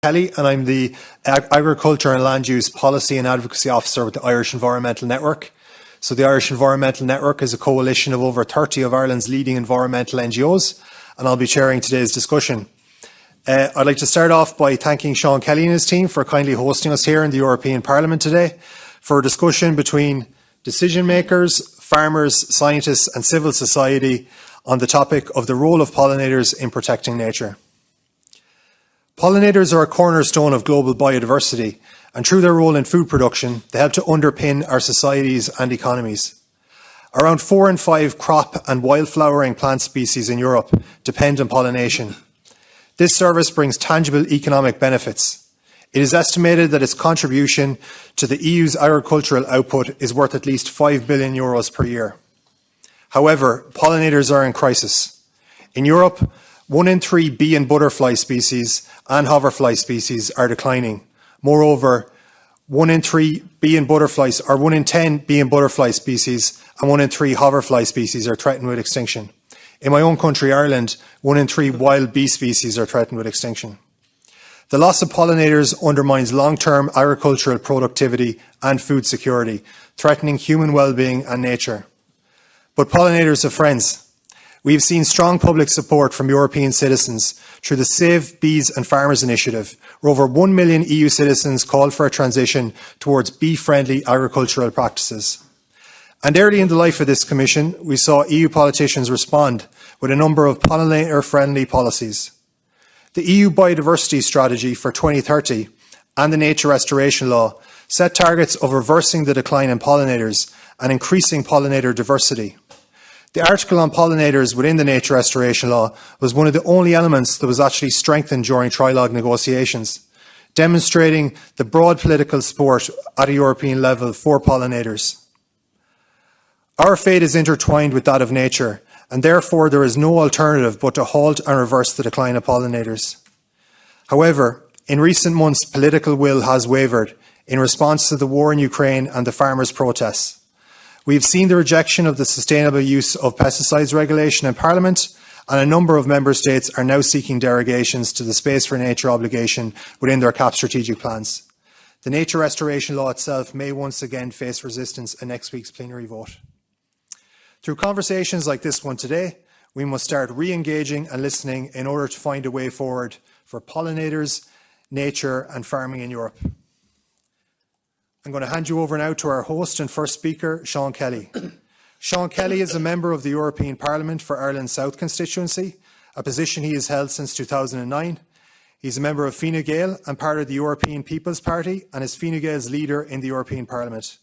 Kelly, and I'm the Agriculture and Land Use Policy and Advocacy Officer with the Irish Environmental Network. So the Irish Environmental Network is a coalition of over 30 of Ireland's leading environmental NGOs, and I'll be chairing today's discussion. I'd like to start off by thanking Sean Kelly and his team for kindly hosting us here in the European Parliament today for a discussion between decision makers, farmers, scientists and civil society on the topic of the role of pollinators in protecting nature. Pollinators are a cornerstone of global biodiversity, and through their role in food production, they help to underpin our societies and economies. Around 4 in 5 crop and wildflowering plant species in Europe depend on pollination. This service brings tangible economic benefits. It is estimated that its contribution to the EU's agricultural output is worth at least €5 billion per year. However, pollinators are in crisis. In Europe, 1 in 3 bee and butterfly species and hoverfly species are declining. Moreover, 1 in 10 bee and butterfly species and 1 in 3 hoverfly species are threatened with extinction. In my own country, Ireland, 1 in 3 wild bee species are threatened with extinction. The loss of pollinators undermines long-term agricultural productivity and food security, threatening human well-being and nature. But pollinators have friends. We have seen strong public support from European citizens through the Save Bees and Farmers initiative, where over 1 million EU citizens called for a transition towards bee-friendly agricultural practices. And early in the life of this Commission, we saw EU politicians respond with a number of pollinator-friendly policies. The EU Biodiversity Strategy for 2030 and the Nature Restoration Law set targets of reversing the decline in pollinators and increasing pollinator diversity. The article on pollinators within the Nature Restoration Law was one of the only elements that was actually strengthened during trilogue negotiations, demonstrating the broad political support at a European level for pollinators. Our fate is intertwined with that of nature, and therefore there is no alternative but to halt and reverse the decline of pollinators. However, in recent months, political will has wavered in response to the war in Ukraine and the farmers' protests. We have seen the rejection of the sustainable use of pesticides regulation in Parliament, and a number of Member States are now seeking derogations to the Space for Nature obligation within their CAP strategic plans. The Nature Restoration Law itself may once again face resistance in next week's plenary vote. Through conversations like this one today, we must start re-engaging and listening in order to find a way forward for pollinators, nature and farming in Europe. I'm going to hand you over now to our host and first speaker, Sean Kelly. Sean Kelly is a member of the European Parliament for Ireland's South constituency, a position he has held since 2009. He's a member of Fine Gael and part of the European People's Party and is Fine Gael's leader in the European Parliament.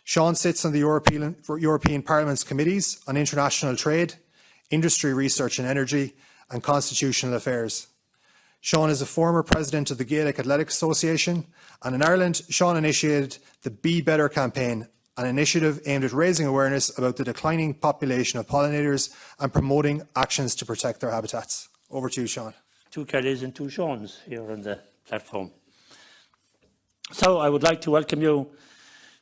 Sean sits on the European Parliament's committees on international trade, industry research and energy, and constitutional affairs. Sean is a former president of the Gaelic Athletic Association, and in Ireland, Sean initiated the Be Better campaign, an initiative aimed at raising awareness about the declining population of pollinators and promoting actions to protect their habitats. Over to you, Sean. 2 Kellys and 2 Seans here on the platform. So I would like to welcome you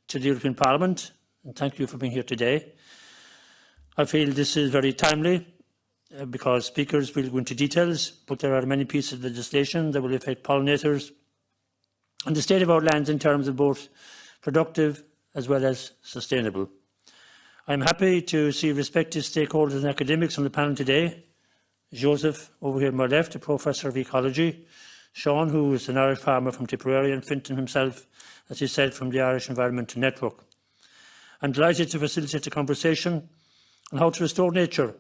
to the European Parliament and thank you for being here today. I feel this is very timely because speakers will go into details, but there are many pieces of legislation that will affect pollinators and the state of our lands in terms of both productive as well as sustainable. I am happy to see respected stakeholders and academics on the panel today. Joseph, over here on my left, a professor of ecology. Sean, who is an Irish farmer from Tipperary, and Fintan himself, as he said, from the Irish Environmental Network. I'm delighted to facilitate a conversation on how to restore nature.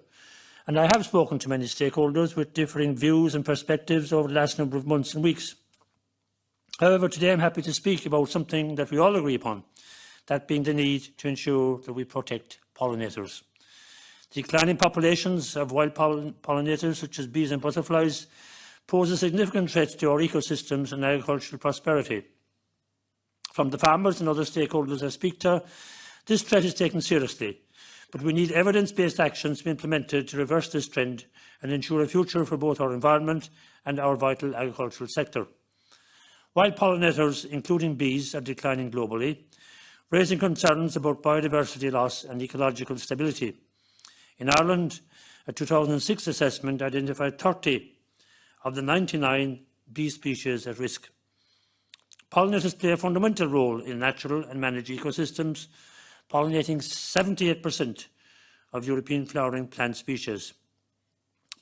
And I have spoken to many stakeholders with differing views and perspectives over the last number of months and weeks. However, today I'm happy to speak about something that we all agree upon, that being the need to ensure that we protect pollinators. The declining populations of wild pollinators, such as bees and butterflies, pose a significant threat to our ecosystems and agricultural prosperity. From the farmers and other stakeholders I speak to, this threat is taken seriously. But we need evidence-based actions to be implemented to reverse this trend and ensure a future for both our environment and our vital agricultural sector. Wild pollinators, including bees, are declining globally, raising concerns about biodiversity loss and ecological stability. In Ireland, a 2006 assessment identified 30 of the 99 bee species at risk. Pollinators play a fundamental role in natural and managed ecosystems, pollinating 78% of European flowering plant species.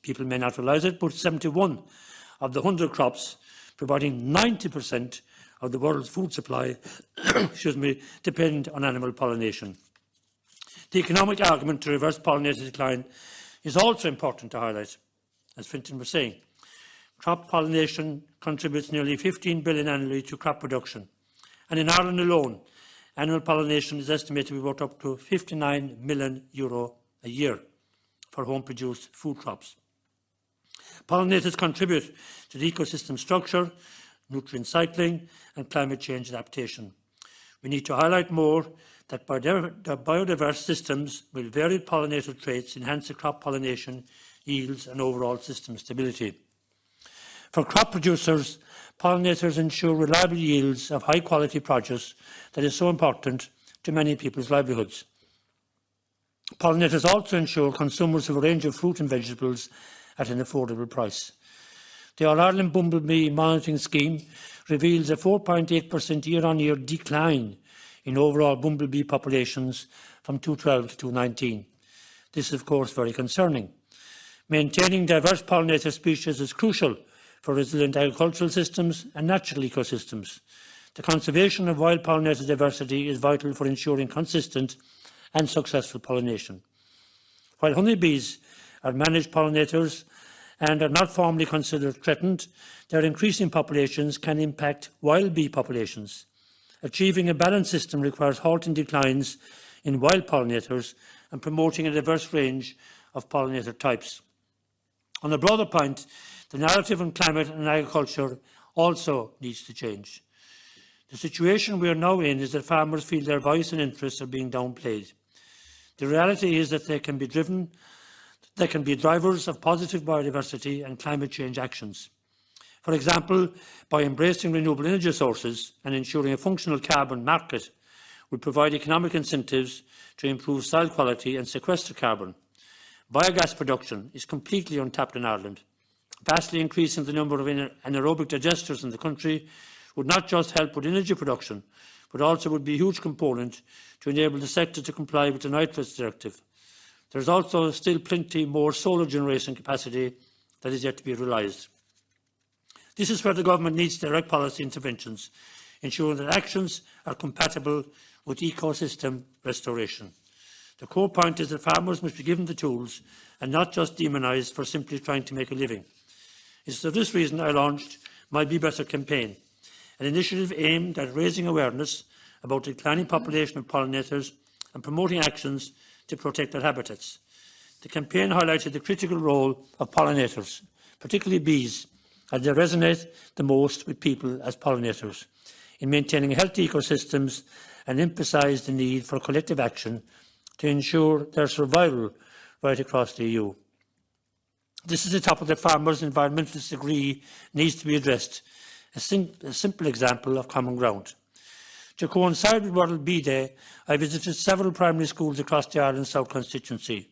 People may not realise it, but 71 of the 100 crops providing 90% of the world's food supply depend on animal pollination. The economic argument to reverse pollinator decline is also important to highlight. As Fintan was saying, crop pollination contributes nearly 15 billion annually to crop production, and in Ireland alone, annual pollination is estimated to be worth up to €59 million a year for home-produced food crops. Pollinators contribute to the ecosystem structure, nutrient cycling and climate change adaptation. We need to highlight more that biodiverse systems with varied pollinator traits enhance the crop pollination, yields and overall system stability. For crop producers, pollinators ensure reliable yields of high-quality produce that is so important to many people's livelihoods. Pollinators also ensure consumers of a range of fruit and vegetables at an affordable price. The All-Ireland Bumblebee Monitoring Scheme reveals a 4.8% year-on-year decline in overall bumblebee populations from 2012 to 2019. This is, of course, very concerning. Maintaining diverse pollinator species is crucial for resilient agricultural systems and natural ecosystems. The conservation of wild pollinator diversity is vital for ensuring consistent and successful pollination. While honeybees are managed pollinators and are not formally considered threatened, their increasing populations can impact wild bee populations. Achieving a balanced system requires halting declines in wild pollinators and promoting a diverse range of pollinator types. On a broader point, the narrative on climate and agriculture also needs to change. The situation we are now in is that farmers feel their voice and interests are being downplayed. The reality is that they can be drivers of positive biodiversity and climate change actions. For example, by embracing renewable energy sources and ensuring a functional carbon market will provide economic incentives to improve soil quality and sequester carbon. Biogas production is completely untapped in Ireland. Vastly increasing the number of anaerobic digesters in the country would not just help with energy production, but also would be a huge component to enable the sector to comply with the Nitrates Directive. There is also still plenty more solar generation capacity that is yet to be realised. This is where the government needs direct policy interventions, ensuring that actions are compatible with ecosystem restoration. The core point is that farmers must be given the tools and not just demonised for simply trying to make a living. It is for this reason I launched my Be Better campaign, an initiative aimed at raising awareness about the declining population of pollinators and promoting actions to protect their habitats. The campaign highlighted the critical role of pollinators, particularly bees, as they resonate the most with people as pollinators, in maintaining healthy ecosystems and emphasised the need for collective action to ensure their survival right across the EU. This is a topic that farmers and environmentalists agree needs to be addressed, a simple example of common ground. To coincide with World Bee Day, I visited several primary schools across the Ireland South constituency.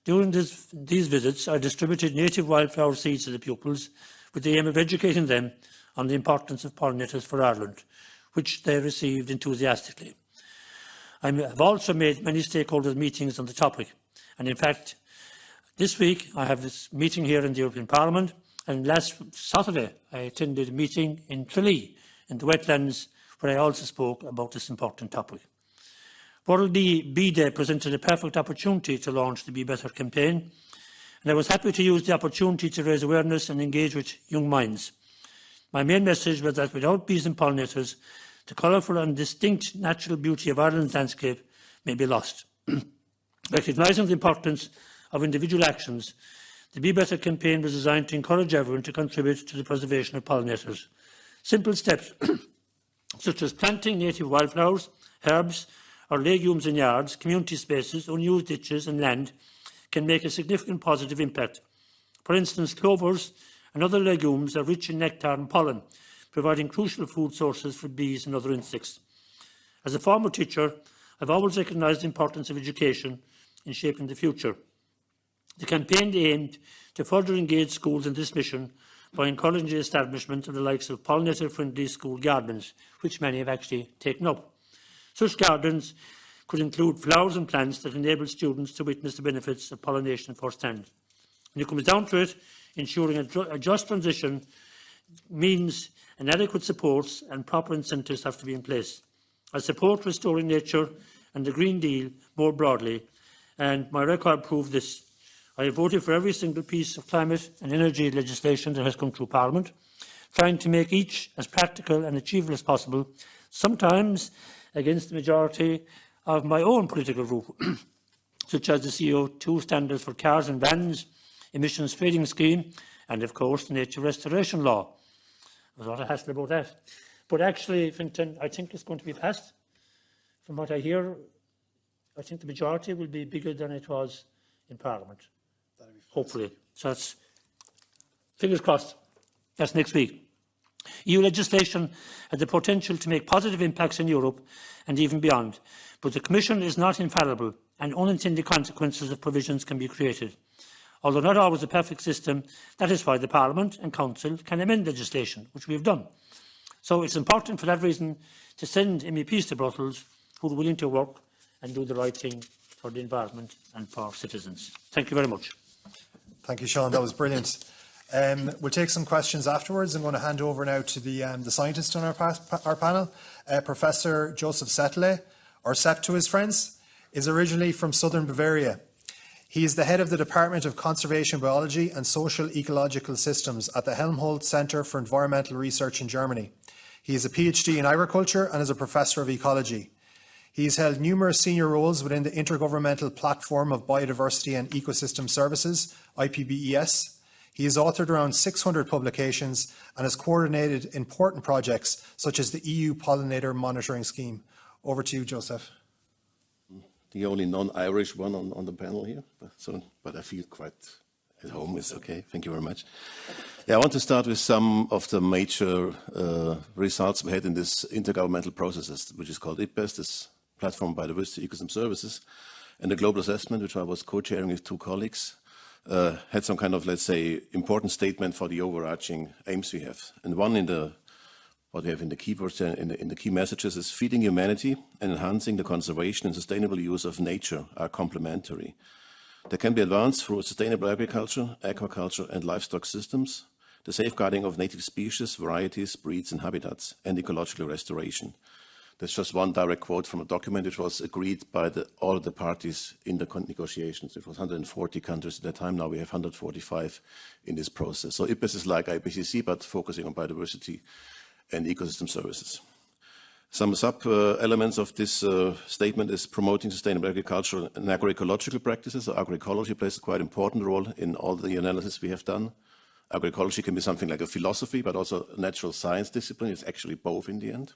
During these visits, I distributed native wildflower seeds to the pupils with the aim of educating them on the importance of pollinators for Ireland, which they received enthusiastically. I have also made many stakeholders meetings on the topic, and in fact, this week I have this meeting here in the European Parliament, and last Saturday I attended a meeting in Tralee, in the wetlands, where I also spoke about this important topic. World Bee Day presented a perfect opportunity to launch the Be Better campaign, and I was happy to use the opportunity to raise awareness and engage with young minds. My main message was that without bees and pollinators, the colourful and distinct natural beauty of Ireland's landscape may be lost. Recognising the importance of individual actions, the Be Better campaign was designed to encourage everyone to contribute to the preservation of pollinators. Simple steps such as planting native wildflowers, herbs or legumes in yards, community spaces, unused ditches and land can make a significant positive impact. For instance, clovers and other legumes are rich in nectar and pollen, providing crucial food sources for bees and other insects. As a former teacher, I've always recognised the importance of education in shaping the future. The campaign aimed to further engage schools in this mission by encouraging the establishment of the likes of pollinator-friendly school gardens, which many have actually taken up. Such gardens could include flowers and plants that enable students to witness the benefits of pollination firsthand. When it comes down to it, ensuring a just transition means inadequate supports and proper incentives have to be in place. I support restoring nature and the Green Deal more broadly, and my record proved this. I have voted for every single piece of climate and energy legislation that has come through Parliament, trying to make each as practical and achievable as possible, sometimes against the majority of my own political group, such as the CO2 standards for cars and vans, emissions trading scheme, and of course the nature restoration law. There's a lot of hassle about that. But actually, Fintan, I think it's going to be passed. From what I hear, I think the majority will be bigger than it was in Parliament. Hopefully. So that's fingers crossed. That's next week. EU legislation has the potential to make positive impacts in Europe and even beyond, but the Commission is not infallible and unintended consequences of provisions can be created. Although not always a perfect system, that is why the Parliament and Council can amend legislation, which we have done. So it's important for that reason to send MEPs to Brussels who are willing to work and do the right thing for the environment and for citizens. Thank you very much. Thank you, Sean. That was brilliant. We'll take some questions afterwards. I'm going to hand over now to the scientist on our panel. Professor Joseph Settle, or Sepp to his friends, is originally from southern Bavaria. He is the head of the Department of Conservation Biology and Social Ecological Systems at the Helmholtz Centre for Environmental Research in Germany. He is a PhD in agriculture and is a professor of ecology. He has held numerous senior roles within the Intergovernmental Platform of Biodiversity and Ecosystem Services, IPBES. He has authored around 600 publications and has coordinated important projects such as the EU Pollinator Monitoring Scheme. Over to you, Joseph. The only non-Irish one on the panel here, but I feel quite at home. It's okay. Thank you very much. Yeah, I want to start with some of the major results we had in this intergovernmental processes, which is called IPBES, this Platform Biodiversity Ecosystem Services, and the global assessment, which I was co-chairing with two colleagues, had some kind of, let's say, important statement for the overarching aims we have. And one what we have in the keywords, in the key messages is feeding humanity and enhancing the conservation and sustainable use of nature are complementary. They can be advanced through sustainable agriculture, aquaculture and livestock systems, the safeguarding of native species, varieties, breeds and habitats, and ecological restoration. That's just one direct quote from a document which was agreed by all the parties in the negotiations. It was 140 countries at that time. Now we have 145 in this process. So IPBES is like IPCC, but focusing on biodiversity and ecosystem services. Some sub-elements of this statement is promoting sustainable agricultural and agroecological practices. So agroecology plays a quite important role in all the analysis we have done. Agroecology can be something like a philosophy, but also a natural science discipline. It's actually both in the end.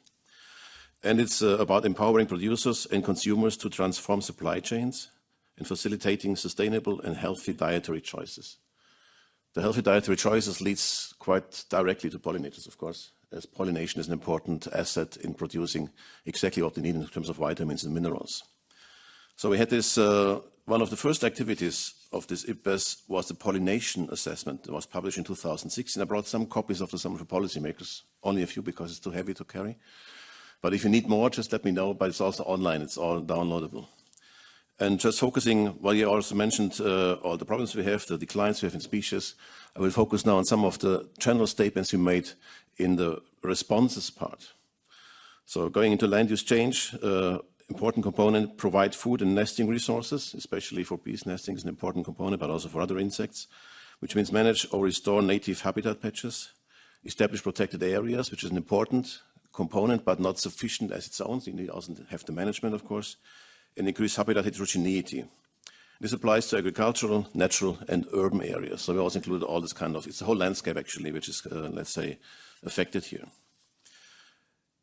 And it's about empowering producers and consumers to transform supply chains and facilitating sustainable and healthy dietary choices. The healthy dietary choices leads quite directly to pollinators, of course, as pollination is an important asset in producing exactly what we need in terms of vitamins and minerals. So we had this, one of the first activities of this IPBES was the pollination assessment. It was published in 2016. I brought some copies of some of the policymakers, only a few because it's too heavy to carry. But if you need more, just let me know, but it's also online, it's all downloadable. And just focusing, well, you also mentioned all the problems we have, the declines we have in species. I will focus now on some of the general statements you made in the responses part. So going into land use change, important component, provide food and nesting resources, especially for bees nesting is an important component, but also for other insects, which means manage or restore native habitat patches, establish protected areas, which is an important component, but not sufficient as its own. So you need also have the management, of course, and increase habitat heterogeneity. This applies to agricultural, natural, and urban areas. So we also include all this kind of, it's the whole landscape actually, which is, let's say, affected here.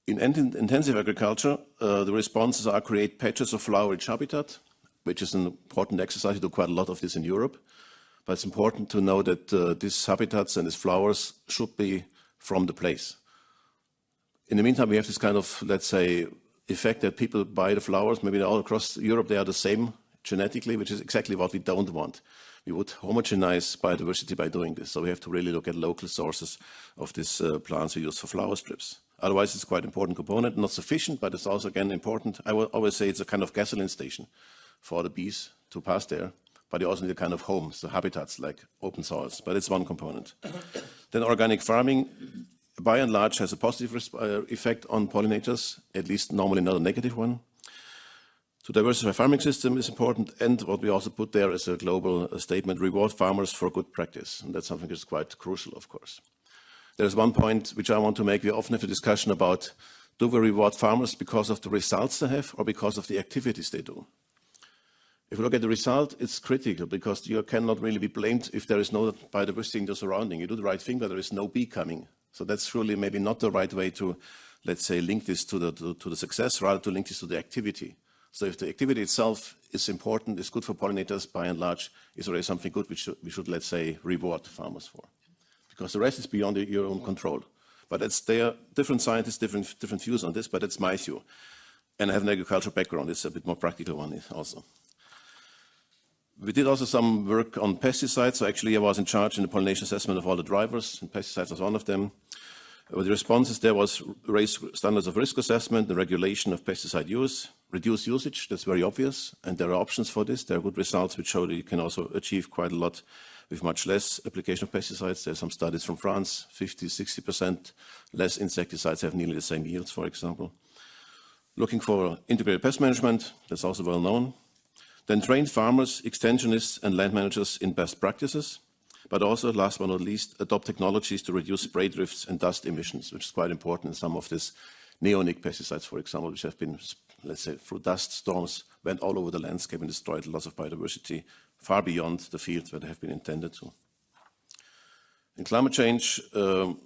In intensive agriculture, the responses are create patches of flower-rich habitat, which is an important exercise. We do quite a lot of this in Europe, but it's important to know that these habitats and these flowers should be from the place. In the meantime, we have this kind of, let's say, effect that people buy the flowers, maybe all across Europe they are the same genetically, which is exactly what we don't want. we would homogenize biodiversity by doing this. So we have to really look at local sources of these plants we use for flower strips. Otherwise, it's quite an important component, not sufficient, but it's also, again, important. I will always say it's a kind of gasoline station for the bees to pass there, but you also need a kind of homes, the habitats like open soils, but it's one component. Then organic farming, by and large, has a positive effect on pollinators, at least normally not a negative one. To diversify farming system is important, and what we also put there is a global statement, reward farmers for good practice, and that's something that's quite crucial, of course. There's one point which I want to make. We often have a discussion about, do we reward farmers because of the results they have or because of the activities they do? If you look at the result, it's critical because you cannot really be blamed if there is no biodiversity in the surrounding. You do the right thing, but there is no bee coming. So that's really maybe not the right way to, let's say, link this to the success, rather to link this to the activity. So if the activity itself is important, is good for pollinators, by and large, is already something good which we should, let's say, reward farmers for. Because the rest is beyond your own control. But it's there, different scientists, different views on this, but it's my view. And I have an agricultural background, it's a bit more practical one also. We did also some work on pesticides. So actually I was in charge in the pollination assessment of all the drivers, and pesticides was one of them. The responses there was raise standards of risk assessment, the regulation of pesticide use, reduce usage, that's very obvious, and there are options for this. There are good results which show that you can also achieve quite a lot with much less application of pesticides. There are some studies from France, 50–60% less insecticides have nearly the same yields, for example. Looking for integrated pest management, that's also well known. Then train farmers, extensionists and land managers in best practices, but also, last but not least, adopt technologies to reduce spray drifts and dust emissions, which is quite important in some of these neonic pesticides, for example, which have been, let's say, through dust storms, went all over the landscape and destroyed lots of biodiversity far beyond the fields where they have been intended to. In climate change, the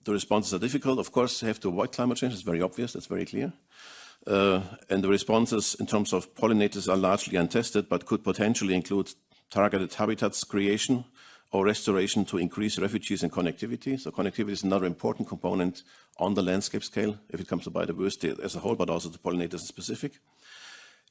responses are difficult. Of course, you have to avoid climate change. It's very obvious. That's very clear. And the responses in terms of pollinators are largely untested, but could potentially include targeted habitats creation or restoration to increase refuges and connectivity. So connectivity is another important component on the landscape scale if it comes to biodiversity as a whole, but also to pollinators in specific.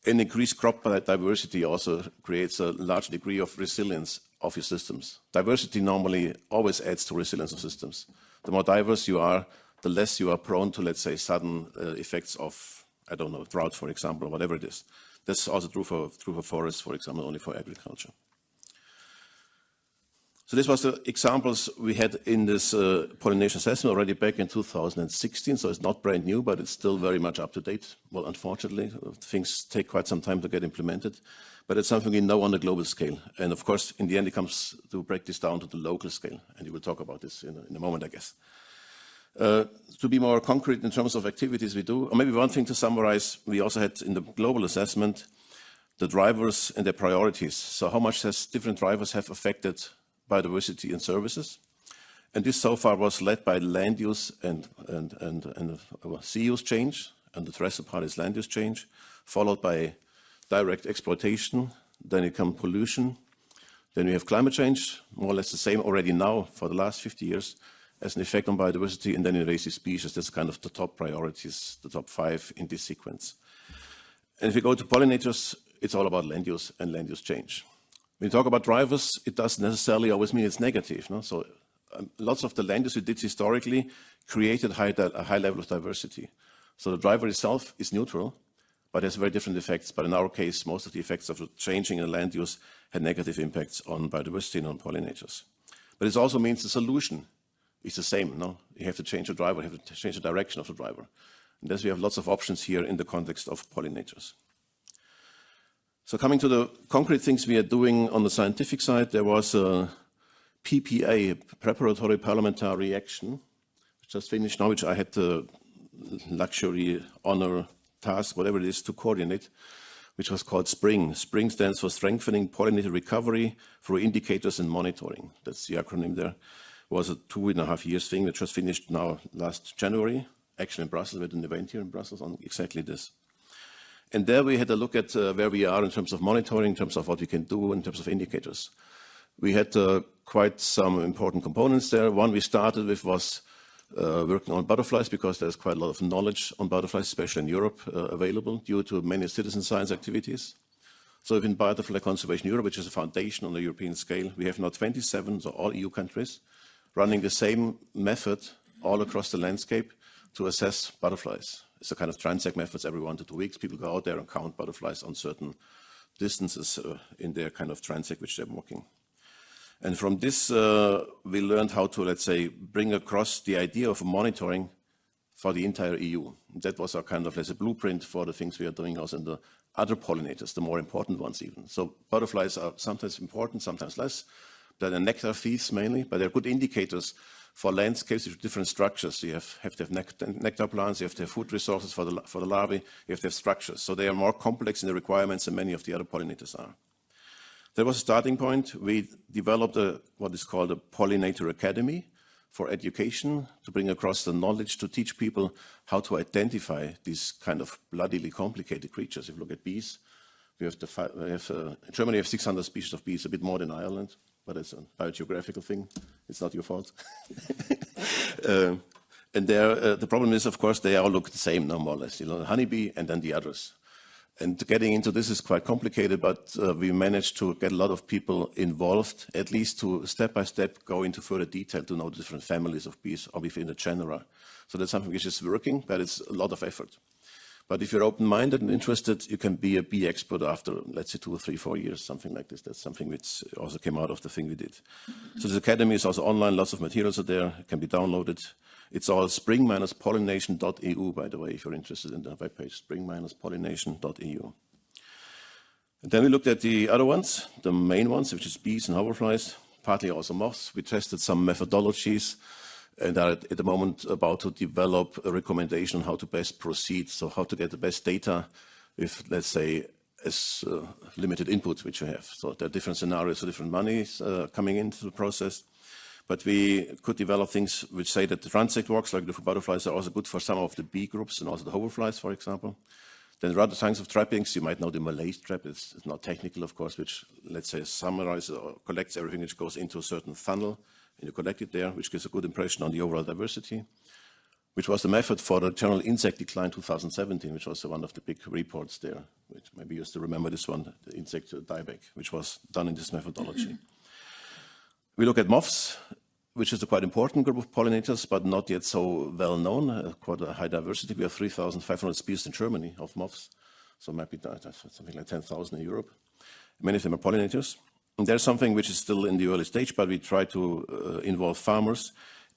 And increased crop diversity also creates a large degree of resilience of your systems. Diversity normally always adds to resilience of systems. The more diverse you are, the less you are prone to, let's say, sudden effects of, I don't know, drought, for example, or whatever it is. That's also true for forests, for example, only for agriculture. So this was the examples we had in this pollination assessment already back in 2016. So it's not brand new, but it's still very much up to date. Well, unfortunately, things take quite some time to get implemented, but it's something we know on a global scale. And of course, in the end, it comes to break this down to the local scale. And you will talk about this in a moment, I guess. To be more concrete in terms of activities we do, or maybe one thing to summarize, we also had in the global assessment, the drivers and their priorities. So how much has different drivers have affected biodiversity and services. And this so far was led by land use and sea use change, and the rest part is land use change, followed by direct exploitation, then it comes pollution, then we have climate change, more or less the same already now for the last 50 years as an effect on biodiversity, and then invasive species. That's kind of the top priorities, the top 5 in this sequence. And if you go to pollinators, it's all about land use and land use change. When you talk about drivers, it doesn't necessarily always mean it's negative. No? So lots of the land use we did historically created a high level of diversity. So the driver itself is neutral, but has very different effects. But in our case, most of the effects of the changing in land use had negative impacts on biodiversity and on pollinators. But it also means the solution is the same. No? You have to change the driver, you have to change the direction of the driver. And thus we have lots of options here in the context of pollinators. So coming to the concrete things we are doing on the scientific side, there was a PPA, Preparatory Parliamentary Action, which just finished now, which I had the luxury, honor, task, whatever it is, to coordinate, which was called SPRING. SPRING stands for Strengthening Pollinator Recovery Through Indicators and Monitoring. That's the acronym there. It was a 2.5 years thing, which was finished now last January, actually in Brussels. We had an event here in Brussels on exactly this. And there we had a look at where we are in terms of monitoring, in terms of what we can do, in terms of indicators. We had quite some important components there. One we started with was working on butterflies, because there's quite a lot of knowledge on butterflies, especially in Europe, available due to many citizen science activities. So in Butterfly Conservation Europe, which is a foundation on the European scale, we have now 27, so all EU countries, running the same method all across the landscape to assess butterflies. It's a kind of transect methods every 1 to 2 weeks. People go out there and count butterflies on certain distances in their kind of transect which they're walking. And from this, we learned how to, let's say, bring across the idea of monitoring for the entire EU. That was our kind of, let's say, blueprint for the things we are doing also in the other pollinators, the more important ones even. So butterflies are sometimes important, sometimes less. They're nectar thieves mainly, but they're good indicators for landscapes with different structures. You have to have nectar plants, you have to have food resources for the larvae, you have to have structures. So they are more complex in the requirements than many of the other pollinators are. That was a starting point. We developed what is called a Pollinator Academy for education, to bring across the knowledge to teach people how to identify these kind of bloodily complicated creatures. If you look at bees, in Germany we have 600 species of bees, a bit more than Ireland, but it's a biogeographical thing. It's not your fault. And the problem is, of course, they all look the same, no more or less. You know, the honeybee and then the others. And getting into this is quite complicated, but we managed to get a lot of people involved, at least to step by step go into further detail to know the different families of bees or within the genera. So that's something which is working, but it's a lot of effort. But if you're open-minded and interested, you can be a bee expert after, let's say, 2 or 3, 4 years, something like this. That's something which also came out of the thing we did. So this academy is also online. Lots of materials are there. It can be downloaded. It's all spring-pollination.eu, by the way, if you're interested in the webpage, spring-pollination.eu. And then we looked at the other ones, the main ones, which is bees and hoverflies, partly also moths. We tested some methodologies and are at the moment about to develop a recommendation on how to best proceed, so how to get the best data with, let's say, as limited input which you have. So there are different scenarios for different monies coming into the process. But we could develop things which say that the transect walks, like the butterflies, are also good for some of the bee groups and also the hoverflies, for example. Then there are other kinds of trappings. You might know the Malay trap. It's not technical, of course, which, let's say, summarizes or collects everything which goes into a certain funnel, and you collect it there, which gives a good impression on the overall diversity, which was the method for the general insect decline 2017, which was one of the big reports there, which maybe you still remember this one, the insect dieback, which was done in this methodology. We look at moths, which is a quite important group of pollinators, but not yet so well known, quite a high diversity. We have 3,500 species in Germany of moths, so maybe something like 10,000 in Europe. Many of them are pollinators. And there's something which is still in the early stage, but we try to involve farmers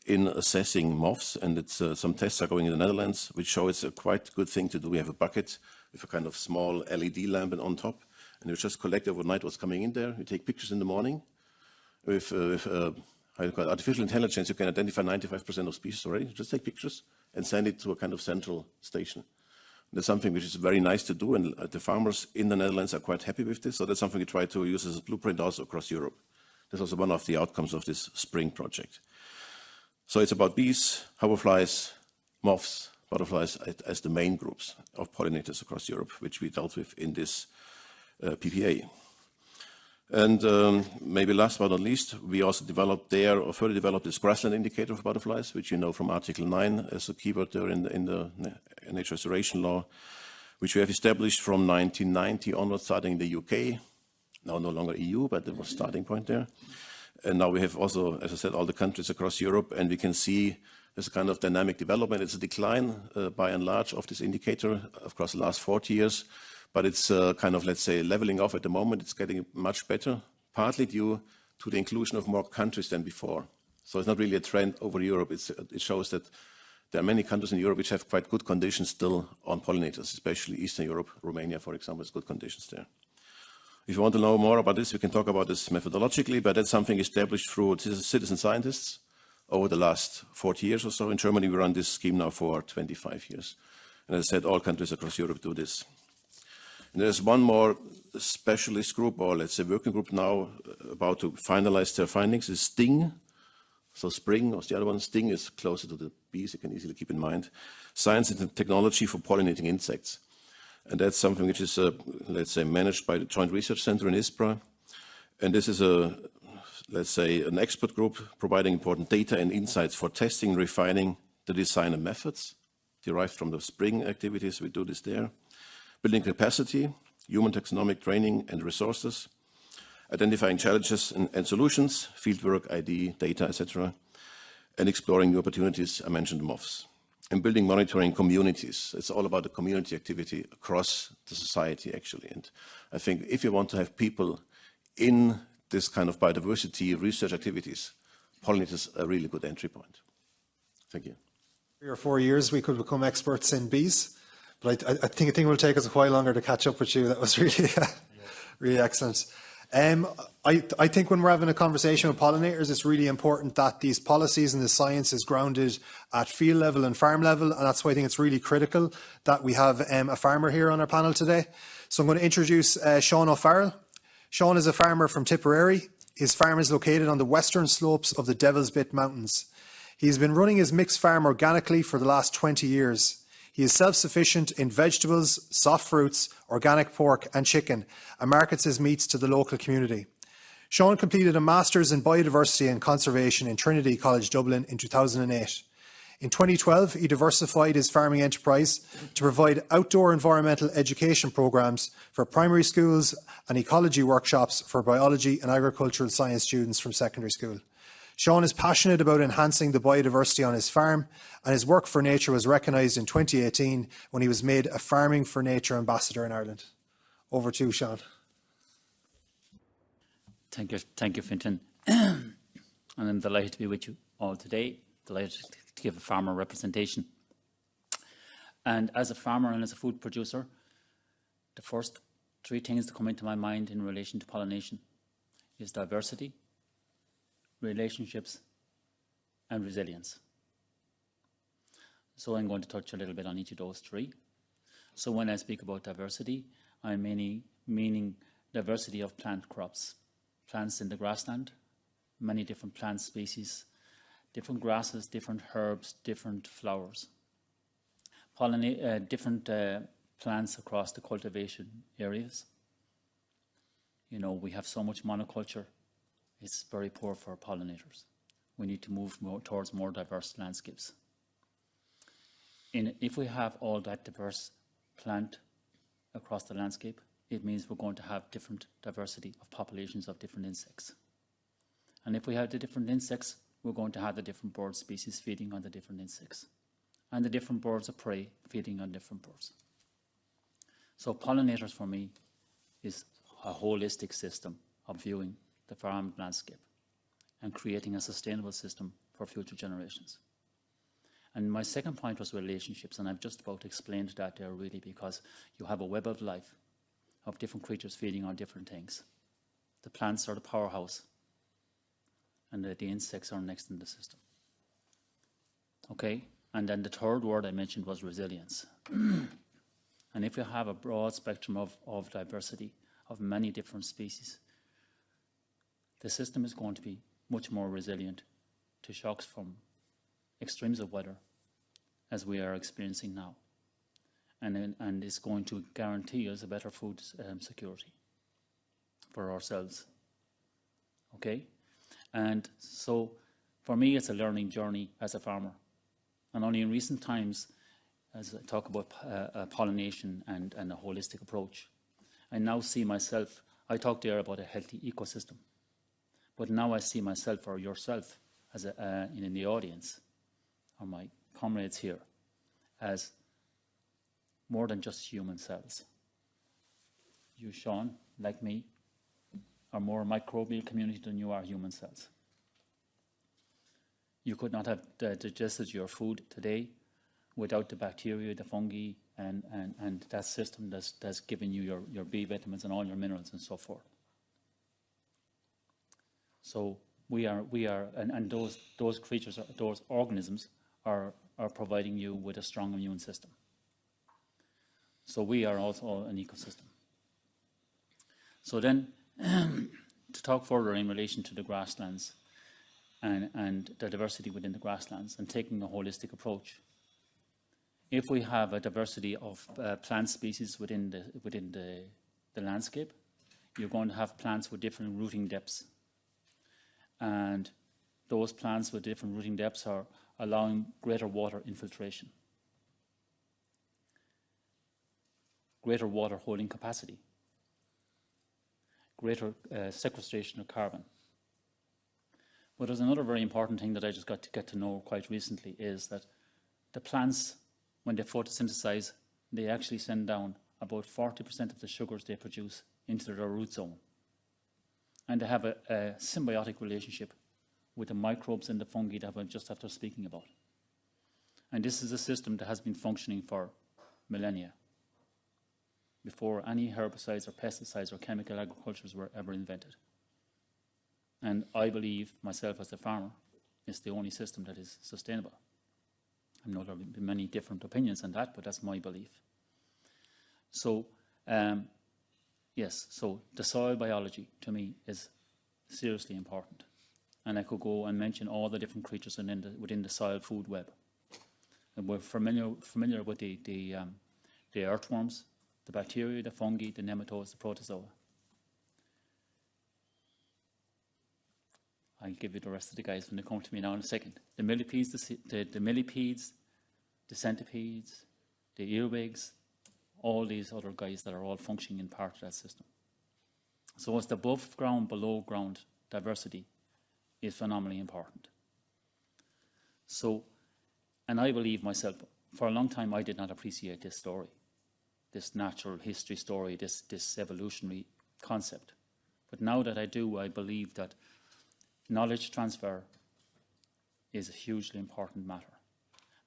in assessing moths, and it's, some tests are going in the Netherlands, which show it's a quite good thing to do. We have a bucket with a kind of small LED lamp on top, and you just collect overnight what's coming in there. You take pictures in the morning. With artificial intelligence, you can identify 95% of species already. Just take pictures and send it to a kind of central station. That's something which is very nice to do, and the farmers in the Netherlands are quite happy with this. So that's something we try to use as a blueprint also across Europe. That's also one of the outcomes of this spring project. So it's about bees, hoverflies, moths, butterflies as the main groups of pollinators across Europe, which we dealt with in this PPA. And maybe last but not least, we also developed there, or further developed this grassland indicator for butterflies, which you know from Article 9 as a keyword there in the nature restoration law, which we have established from 1990 onwards, starting in the UK, now no longer EU, but there was a starting point there. And now we have also, as I said, all the countries across Europe, and we can see there's a kind of dynamic development. It's a decline by and large of this indicator across the last 40 years. But it's kind of, let's say, leveling off at the moment. It's getting much better, partly due to the inclusion of more countries than before. So it's not really a trend over Europe. It shows that there are many countries in Europe which have quite good conditions still on pollinators, especially Eastern Europe. Romania, for example, has good conditions there. If you want to know more about this, we can talk about this methodologically, but that's something established through citizen scientists over the last 40 years or so. In Germany, we run this scheme now for 25 years. And as I said, all countries across Europe do this. And there's one more specialist group, or let's say working group now, about to finalize their findings, is STING. So spring was the other one. STING is closer to the bees, you can easily keep in mind. Science and Technology for Pollinating Insects. And that's something which is, let's say, managed by the Joint Research Center in ISPRA. And this is let's say, an expert group providing important data and insights for testing and refining the design and methods derived from the spring activities. We do this there. Building capacity human taxonomic training and resources, identifying challenges and solutions, fieldwork, ID, data, etc., and exploring new opportunities. I mentioned MOFs. And building monitoring communities. It's all about the community activity across the society, actually. And I think if you want to have people in this kind of biodiversity research activities, pollinators are a really good entry point. Thank you. 3 or 4 years, we could become experts in bees. But I think it will take us a while longer to catch up with you. That was really, really excellent. I think when we're having a conversation with pollinators, it's really important that these policies and the science is grounded at field level and farm level. And that's why I think it's really critical that we have a farmer here on our panel today. So I'm going to introduce Sean O'Farrell. Sean is a farmer from Tipperary. His farm is located on the western slopes of the Devil's Bit Mountains. He's been running his mixed farm organically for the last 20 years. He is self-sufficient in vegetables, soft fruits, organic pork and chicken, and markets his meats to the local community. Sean completed a Master's in Biodiversity and Conservation in Trinity College Dublin in 2008. In 2012, he diversified his farming enterprise to provide outdoor environmental education programs for primary schools and ecology workshops for biology and agricultural science students from secondary school. Sean is passionate about enhancing the biodiversity on his farm, and his work for nature was recognised in 2018 when he was made a Farming for Nature Ambassador in Ireland. Over to you, Sean. Thank you, Fintan. And I'm delighted to be with you all today, delighted to give a farmer representation. And as a farmer and as a food producer, the first 3 things that come into my mind in relation to pollination is diversity, relationships and resilience. So I'm going to touch a little bit on each of those 3. So when I speak about diversity, I'm meaning diversity of plant crops, plants in the grassland, many different plant species, different grasses, different herbs, different flowers, different plants across the cultivation areas. You know, we have so much monoculture. It's very poor for pollinators. We need to move towards more diverse landscapes. If we have all that diverse plant across the landscape, it means we're going to have different diversity of populations of different insects. And if we have the different insects, we're going to have the different bird species feeding on the different insects, and the different birds of prey feeding on different birds. So pollinators for me is a holistic system of viewing the farm landscape and creating a sustainable system for future generations. And my second point was relationships, and I've just about explained that there really, because you have a web of life of different creatures feeding on different things. The plants are the powerhouse, and the insects are next in the system. Okay, and then the third word I mentioned was resilience. And if you have a broad spectrum of diversity of many different species, the system is going to be much more resilient to shocks from extremes of weather as we are experiencing now. And it's going to guarantee us a better food security for ourselves. Okay? And so for me, it's a learning journey as a farmer. And only in recent times, as I talk about pollination and a holistic approach, I now see myself, I talked there about a healthy ecosystem. But now I see myself, or yourself, as in the audience, or my comrades here, as more than just human cells. You, Sean, like me, are more a microbial community than you are human cells. You could not have digested your food today without the bacteria, the fungi, and that system that's giving you your B vitamins and all your minerals and so forth. So we are, and those creatures, those organisms are providing you with a strong immune system. So we are also an ecosystem. So then, to talk further in relation to the grasslands and the diversity within the grasslands and taking a holistic approach, if we have a diversity of plant species within the landscape, you're going to have plants with different rooting depths. And those plants with different rooting depths are allowing greater water infiltration, greater water holding capacity. greater sequestration of carbon. But there's another very important thing that I just got to get to know quite recently, is that the plants, when they photosynthesize, they actually send down about 40% of the sugars they produce into their root zone. And they have a symbiotic relationship with the microbes and the fungi that I'm just after speaking about. And this is a system that has been functioning for millennia, before any herbicides or pesticides or chemical agricultures were ever invented. And I believe, myself as a farmer, it's the only system that is sustainable. I know there will be many different opinions on that, but that's my belief. So, yes, so the soil biology, to me, is seriously important. And I could go and mention all the different creatures within the soil food web. And we're familiar with the earthworms, the bacteria, the fungi, the nematodes, the protozoa. I'll give you the rest of the guys when they come to me now in a second. The millipedes, the millipedes, the centipedes, the earwigs, all these other guys that are all functioning in part of that system. So it's the above ground, below ground diversity is phenomenally important. So, and I believe myself, for a long time I did not appreciate this story, this natural history story, this evolutionary concept. But now that I do, I believe that knowledge transfer is a hugely important matter.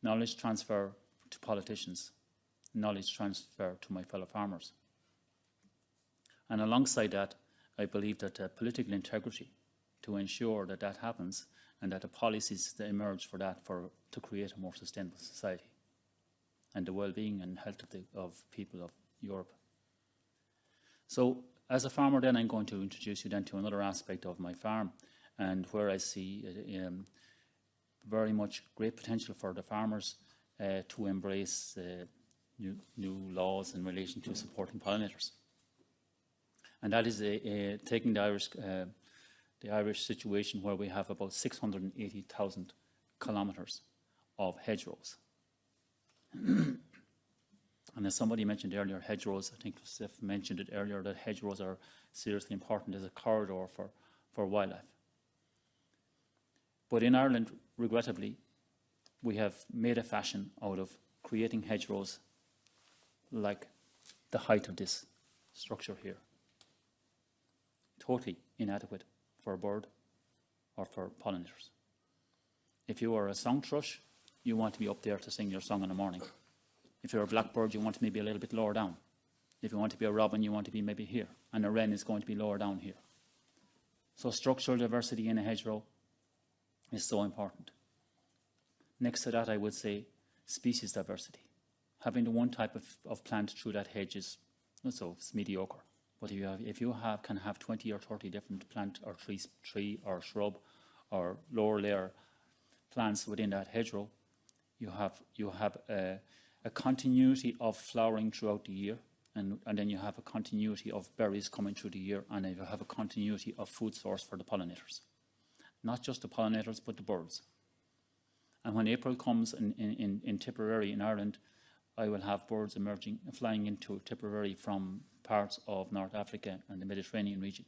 Knowledge transfer to politicians, knowledge transfer to my fellow farmers. And alongside that, I believe that political integrity to ensure that that happens and that the policies that emerge for that to create a more sustainable society and the well-being and health of people of Europe. So as a farmer then, I'm going to introduce you then to another aspect of my farm, and where I see very much great potential for the farmers to embrace new laws in relation to supporting pollinators. And that is taking the Irish situation where we have about 680,000 kilometres of hedgerows. And as somebody mentioned earlier, hedgerows, I think Steph mentioned it earlier, that hedgerows are seriously important as a corridor for wildlife. But in Ireland, regrettably, we have made a fashion out of creating hedgerows like the height of this structure here. Totally inadequate for a bird or for pollinators. If you are a song thrush, you want to be up there to sing your song in the morning. If you're a blackbird, you want to maybe a little bit lower down. If you want to be a robin, you want to be maybe here. And a wren is going to be lower down here. So structural diversity in a hedgerow is so important. Next to that, I would say species diversity. Having the one type of plant through that hedge is it's mediocre. But if you can have 20 or 30 different plant or tree or shrub or lower layer plants within that hedgerow, you have a continuity of flowering throughout the year, and then you have a continuity of berries coming through the year, and then you have a continuity of food source for the pollinators. Not just the pollinators, but the birds. And when April comes in Tipperary in Ireland, I will have birds flying into Tipperary from parts of North Africa and the Mediterranean region.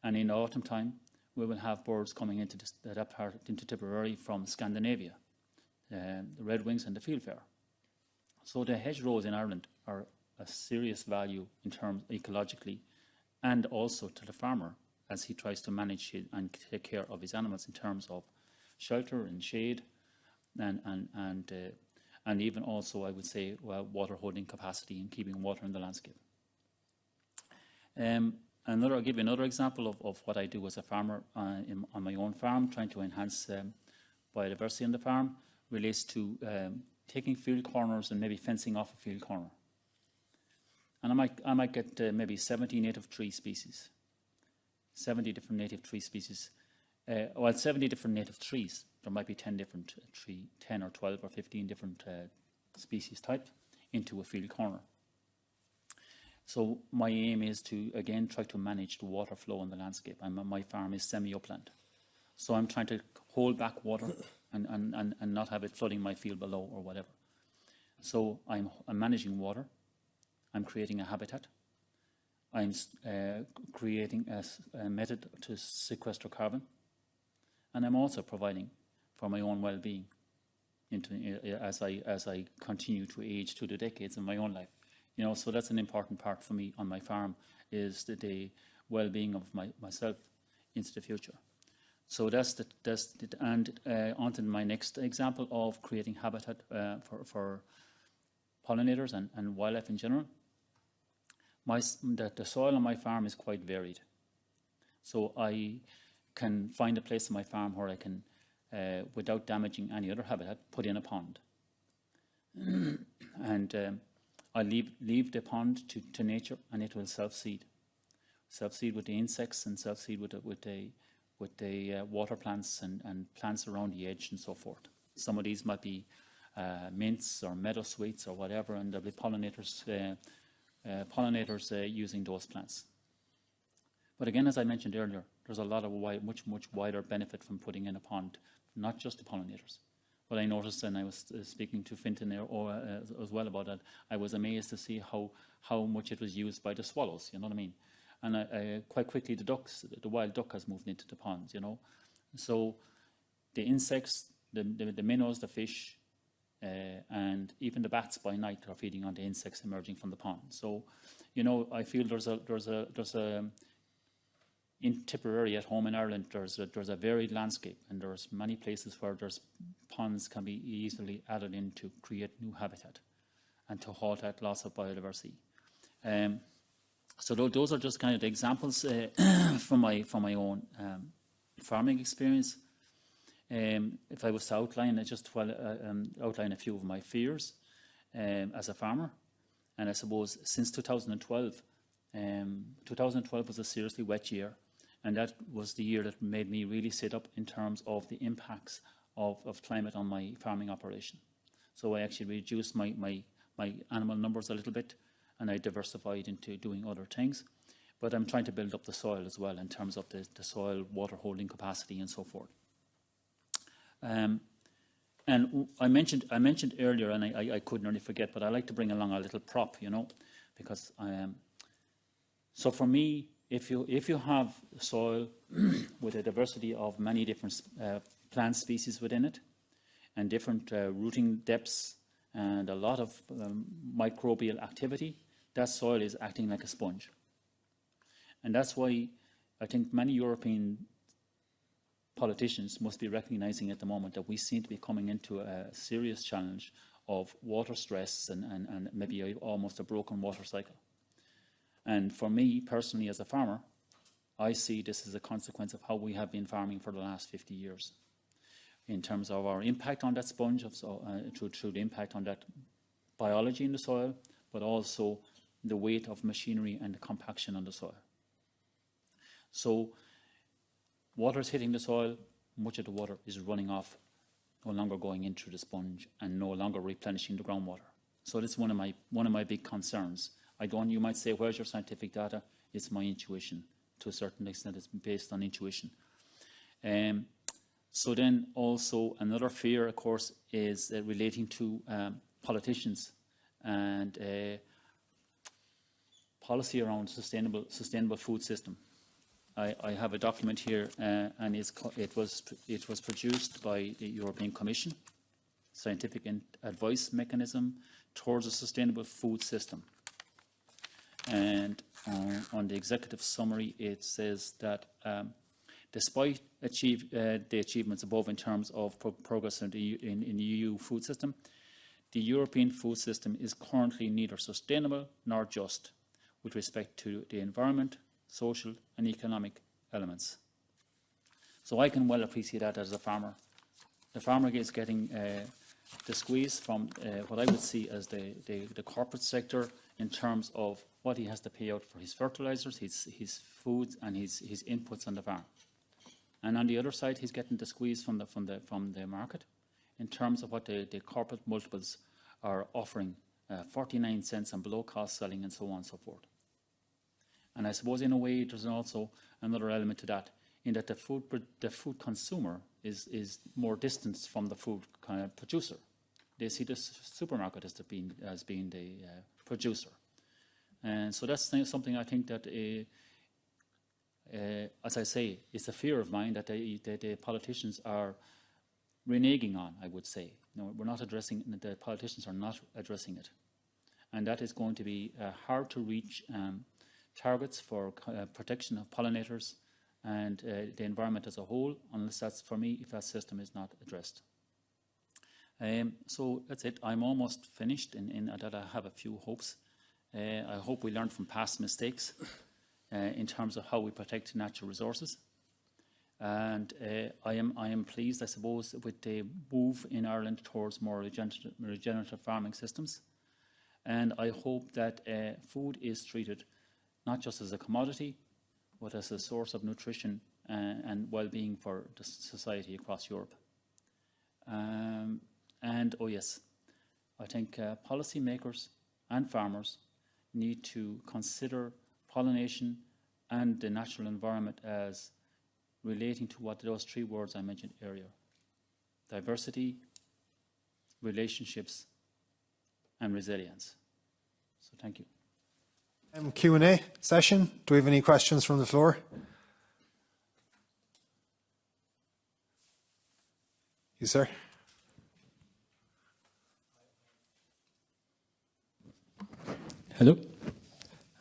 And in the autumn time, we will have birds coming into that part into Tipperary from Scandinavia, the redwings and the fieldfare. So the hedgerows in Ireland are a serious value in terms ecologically, and also to the farmer as he tries to manage and take care of his animals in terms of shelter and shade, and even also, I would say, water holding capacity and keeping water in the landscape. I'll give you another example of what I do as a farmer on my own farm, trying to enhance biodiversity on the farm, relates to taking field corners and maybe fencing off a field corner. And I might get maybe 70 native tree species, 70 different native tree species. 70 different native trees. There might be 10 different 10 or 12 or 15 different species types into a field corner. So my aim is to, again, try to manage the water flow in the landscape. My farm is semi-upland. So I'm trying to hold back water and not have it flooding my field below or whatever. So I'm managing water. I'm creating a habitat. I'm creating a method to sequester carbon, and I'm also providing for my own well-being as I continue to age through the decades in my own life. You know, so that's an important part for me on my farm, is the well-being of myself into the future. So and on to my next example of creating habitat for pollinators and wildlife in general. The soil on my farm is quite varied. So I can find a place on my farm where I can, without damaging any other habitat, put in a pond. And I leave the pond to nature, and it will self-seed. Self-seed with the insects and self-seed with the water plants and plants around the edge and so forth. Some of these might be mints or meadow sweets or whatever, and there'll be pollinators using those plants. But again, as I mentioned earlier, there's a lot of much wider benefit from putting in a pond, not just the pollinators. But I noticed, and I was speaking to Fintan there as well about that, I was amazed to see how much it was used by the swallows, you know what I mean? And quite quickly the wild duck has moved into the ponds, you know. So the insects, the minnows, the fish, and even the bats by night are feeding on the insects emerging from the pond. So, you know, I feel there's a in Tipperary at home in Ireland, there's a varied landscape, and there's many places where there's ponds can be easily added in to create new habitat and to halt that loss of biodiversity. So those are just kind of the examples from my own farming experience. If I was to outline, outline a few of my fears as a farmer, and I suppose since 2012, 2012 was a seriously wet year, and that was the year that made me really sit up in terms of the impacts of climate on my farming operation. So I actually reduced my animal numbers a little bit, and I diversified into doing other things. But I'm trying to build up the soil as well in terms of the soil water holding capacity and so forth. And I mentioned earlier, and I could nearly forget, but I like to bring along a little prop, you know, because so for me, if you have soil with a diversity of many different plant species within it, and different rooting depths, and a lot of microbial activity, that soil is acting like a sponge. And that's why I think many European politicians must be recognizing at the moment that we seem to be coming into a serious challenge of water stress and maybe almost a broken water cycle. And for me personally as a farmer, I see this as a consequence of how we have been farming for the last 50 years in terms of our impact on that sponge, through the impact on that biology in the soil, but also the weight of machinery and the compaction on the soil. So water is hitting the soil, much of the water is running off, no longer going into the sponge and no longer replenishing the groundwater. So that's one of my big concerns. You might say, where's your scientific data? It's my intuition. To a certain extent, it's based on intuition. So then also another fear, of course, is relating to politicians and policy around sustainable food system. I have a document here, and it was produced by the European Commission, Scientific Advice Mechanism towards a Sustainable Food System. And on the executive summary, it says that despite the achievements above in terms of progress in the EU food system, the European food system is currently neither sustainable nor just with respect to the environment, social and economic elements. So I can well appreciate that as a farmer. The farmer is getting the squeeze from what I would see as the corporate sector in terms of what he has to pay out for his fertilizers, his food and his inputs on the farm. And on the other side, he's getting the squeeze from the market in terms of what the corporate multiples are offering, 49 cents and below cost selling and so on and so forth. And I suppose in a way there's also another element to that, in that the food consumer is more distant from the food kind of producer. They see the supermarket as being the producer. And so that's something I think that, as I say, it's a fear of mine that the politicians are reneging on, I would say. No, we're not addressing, the politicians are not addressing it. And that is going to be hard to reach targets for protection of pollinators and the environment as a whole, unless that's, for me, if that system is not addressed. So that's it. I'm almost finished in that I have a few hopes. I hope we learn from past mistakes in terms of how we protect natural resources. And I am pleased, I suppose, with the move in Ireland towards more regenerative farming systems. And I hope that food is treated not just as a commodity, but as a source of nutrition and well-being for the society across Europe. And, oh yes, I think policymakers and farmers need to consider pollination and the natural environment as relating to what those three words I mentioned earlier: diversity, relationships, and resilience. So thank you. Q&A session. Do we have any questions from the floor? You, sir? Hello.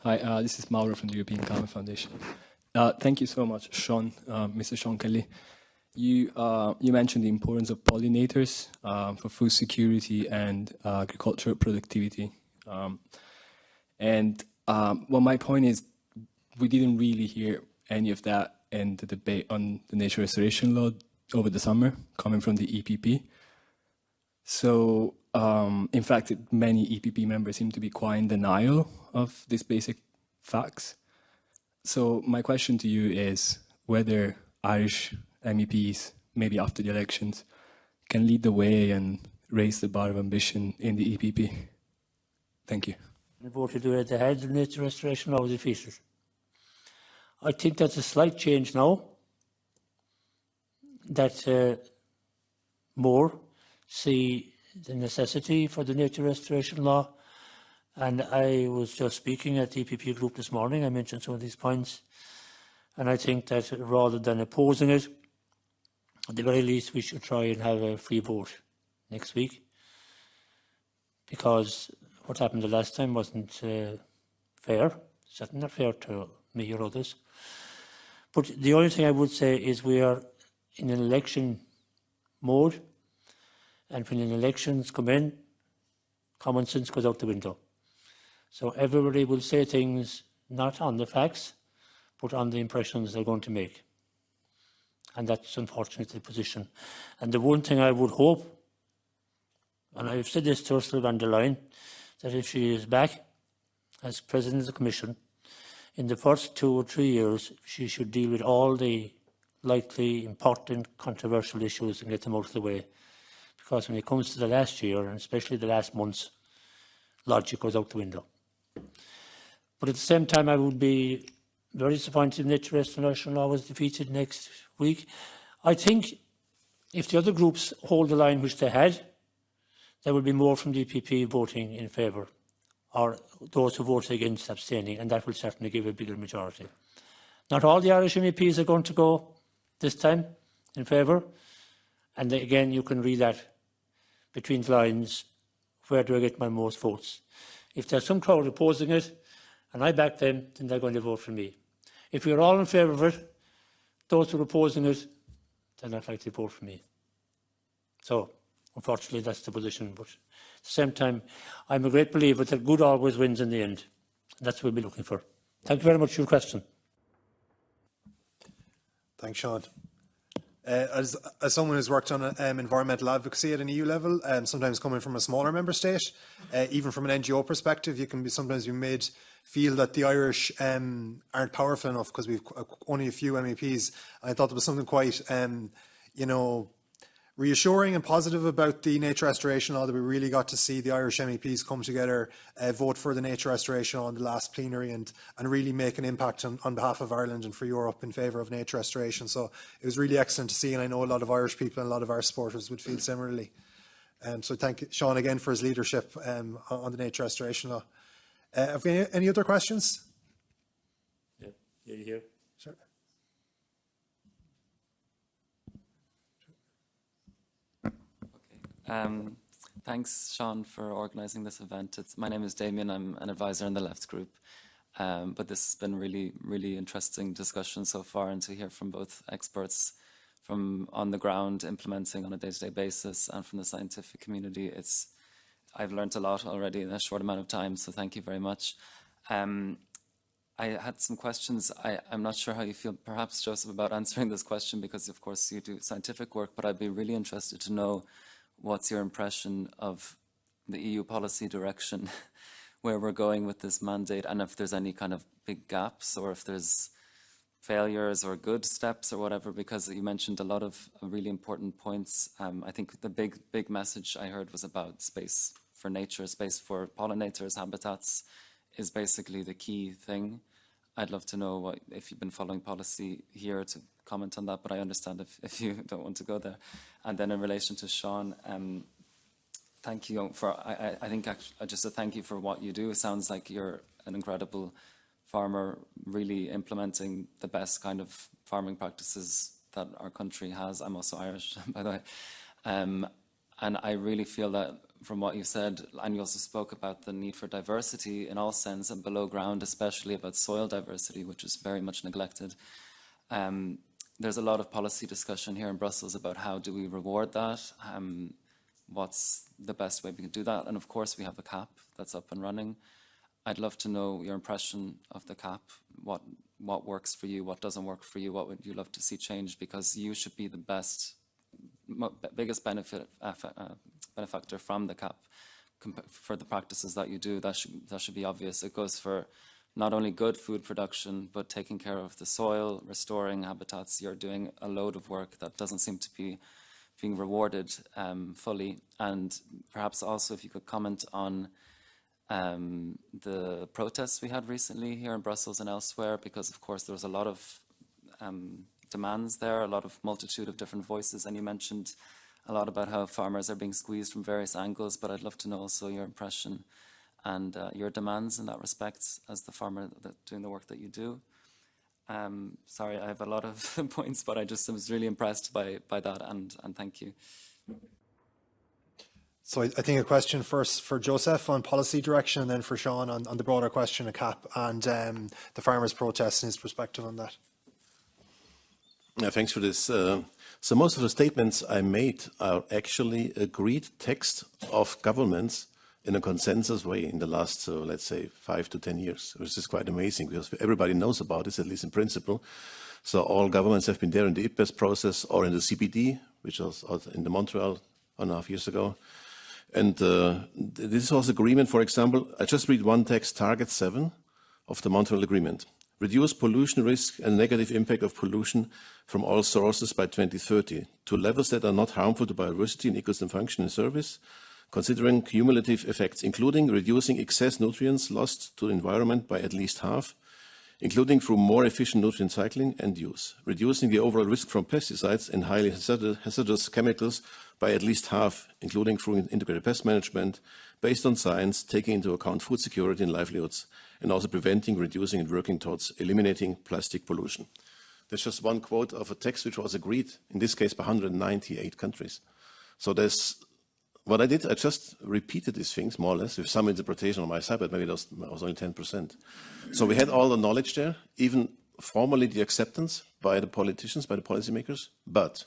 Hi, this is Mauro from the European Climate Foundation. Thank you so much, Sean, Mr. Sean Kelly. You mentioned the importance of pollinators for food security and agricultural productivity. Well, my point is, we didn't really hear any of that in the debate on the nature restoration law over the summer, coming from the EPP. So, in fact, many EPP members seem to be quite in denial of these basic facts. So my question to you is whether Irish MEPs, maybe after the elections, can lead the way and raise the bar of ambition in the EPP. Thank you. The vote to do it at the head of nature restoration law was defeated. I think that's a slight change now, that more see the necessity for the nature restoration law. And I was just speaking at the EPP group this morning. I mentioned some of these points. And I think that rather than opposing it, at the very least, we should try and have a free vote next week. Because what happened the last time wasn't fair. Certainly not fair to me or others. But the only thing I would say is we are in an election mode. And when elections come in, common sense goes out the window. So everybody will say things not on the facts, but on the impressions they're going to make. And that's unfortunately the position. And the one thing I would hope, and I've said this to Ursula von der Leyen, that if she is back as President of the Commission, in the first 2 or 3 years, she should deal with all the likely important controversial issues and get them out of the way. Because when it comes to the last year, and especially the last months, logic goes out the window. But at the same time, I would be very disappointed if nature restoration law was defeated next week. I think if the other groups hold the line which they had, there will be more from the EPP voting in favour, or those who vote against abstaining, and that will certainly give a bigger majority. Not all the Irish MEPs are going to go this time in favour, and again, you can read that between the lines, where do I get my most votes? If there's some crowd opposing it, and I back them, then they're going to vote for me. If we're all in favour of it, those who are opposing it, they're not likely to vote for me. So, unfortunately, that's the position. But at the same time, I'm a great believer that good always wins in the end. And that's what we'll be looking for. Thank you very much for your question. Thanks, Sean. As someone who's worked on environmental advocacy at an EU level, sometimes coming from a smaller member state, even from an NGO perspective, you can sometimes be made feel that the Irish aren't powerful enough because we've only a few MEPs. I thought there was something quite, reassuring and positive about the nature restoration law, that we really got to see the Irish MEPs come together, vote for the nature restoration law in the last plenary, and really make an impact on behalf of Ireland and for Europe in favour of nature restoration. So it was really excellent to see, and I know a lot of Irish people and a lot of our supporters would feel similarly. So thank Sean again for his leadership on the nature restoration law. Have we any other questions? Yeah, you here. Sure. Thanks, Sean, for organising this event. My name is Damien. I'm an advisor in the Left Group. But this has been really, really interesting discussion so far, and to hear from both experts from on the ground implementing on a day-to-day basis and from the scientific community. I've learned a lot already in a short amount of time, so thank you very much. I had some questions. I'm not sure how you feel, perhaps, Joseph, about answering this question, because of course you do scientific work, but I'd be really interested to know what's your impression of the EU policy direction, where we're going with this mandate, and if there's any kind of big gaps, or if there's failures or good steps or whatever, because you mentioned a lot of really important points. I think the big message I heard was about space for nature, space for pollinators, habitats is basically the key thing. I'd love to know if you've been following policy here to comment on that, but I understand if you don't want to go there. And then in relation to Sean, thank you for, I think actually, just a thank you for what you do. It sounds like you're an incredible farmer, really implementing the best kind of farming practices that our country has. I'm also Irish, by the way. And I really feel that from what you said, and you also spoke about the need for diversity in all sense, and below ground, especially about soil diversity, which is very much neglected. There's a lot of policy discussion here in Brussels about how do we reward that, what's the best way we can do that, and of course we have a CAP that's up and running. I'd love to know your impression of the CAP, what works for you, what doesn't work for you, what would you love to see change, because you should be the biggest benefactor from the CAP for the practices that you do. That should be obvious. It goes for not only good food production, but taking care of the soil, restoring habitats. You're doing a load of work that doesn't seem to be being rewarded fully. And perhaps also if you could comment on the protests we had recently here in Brussels and elsewhere, because of course there was a lot of demands there, a lot of multitude of different voices, and you mentioned a lot about how farmers are being squeezed from various angles, but I'd love to know also your impression and your demands in that respect as the farmer doing the work that you do. Sorry, I have a lot of points, but I was really impressed by that, and thank you. So I think a question first for Joseph on policy direction, and then for Sean on the broader question of CAP and the farmers' protests and his perspective on that. Yeah, thanks for this. So most of the statements I made are actually agreed text of governments in a consensus way in the last, let's say, 5 to 10 years, which is quite amazing because everybody knows about this, at least in principle. So all governments have been there in the IPBES process or in the CPD, which was in the Montreal 1.5 years ago. And this was agreement, for example, I just read one text, Target 7 of the Montreal Agreement. Reduce pollution risk and negative impact of pollution from all sources by 2030 to levels that are not harmful to biodiversity and ecosystem function and service, considering cumulative effects, including reducing excess nutrients lost to the environment by at least half, including through more efficient nutrient cycling and use, reducing the overall risk from pesticides and highly hazardous chemicals by at least half, including through integrated pest management, based on science, taking into account food security and livelihoods, and also preventing, reducing, and working towards eliminating plastic pollution. There's just one quote of a text which was agreed, in this case, by 198 countries. So there's what I did, I just repeated these things more or less with some interpretation on my side, but maybe that was only 10%. So we had all the knowledge there, even formally the acceptance by the politicians, by the policymakers. But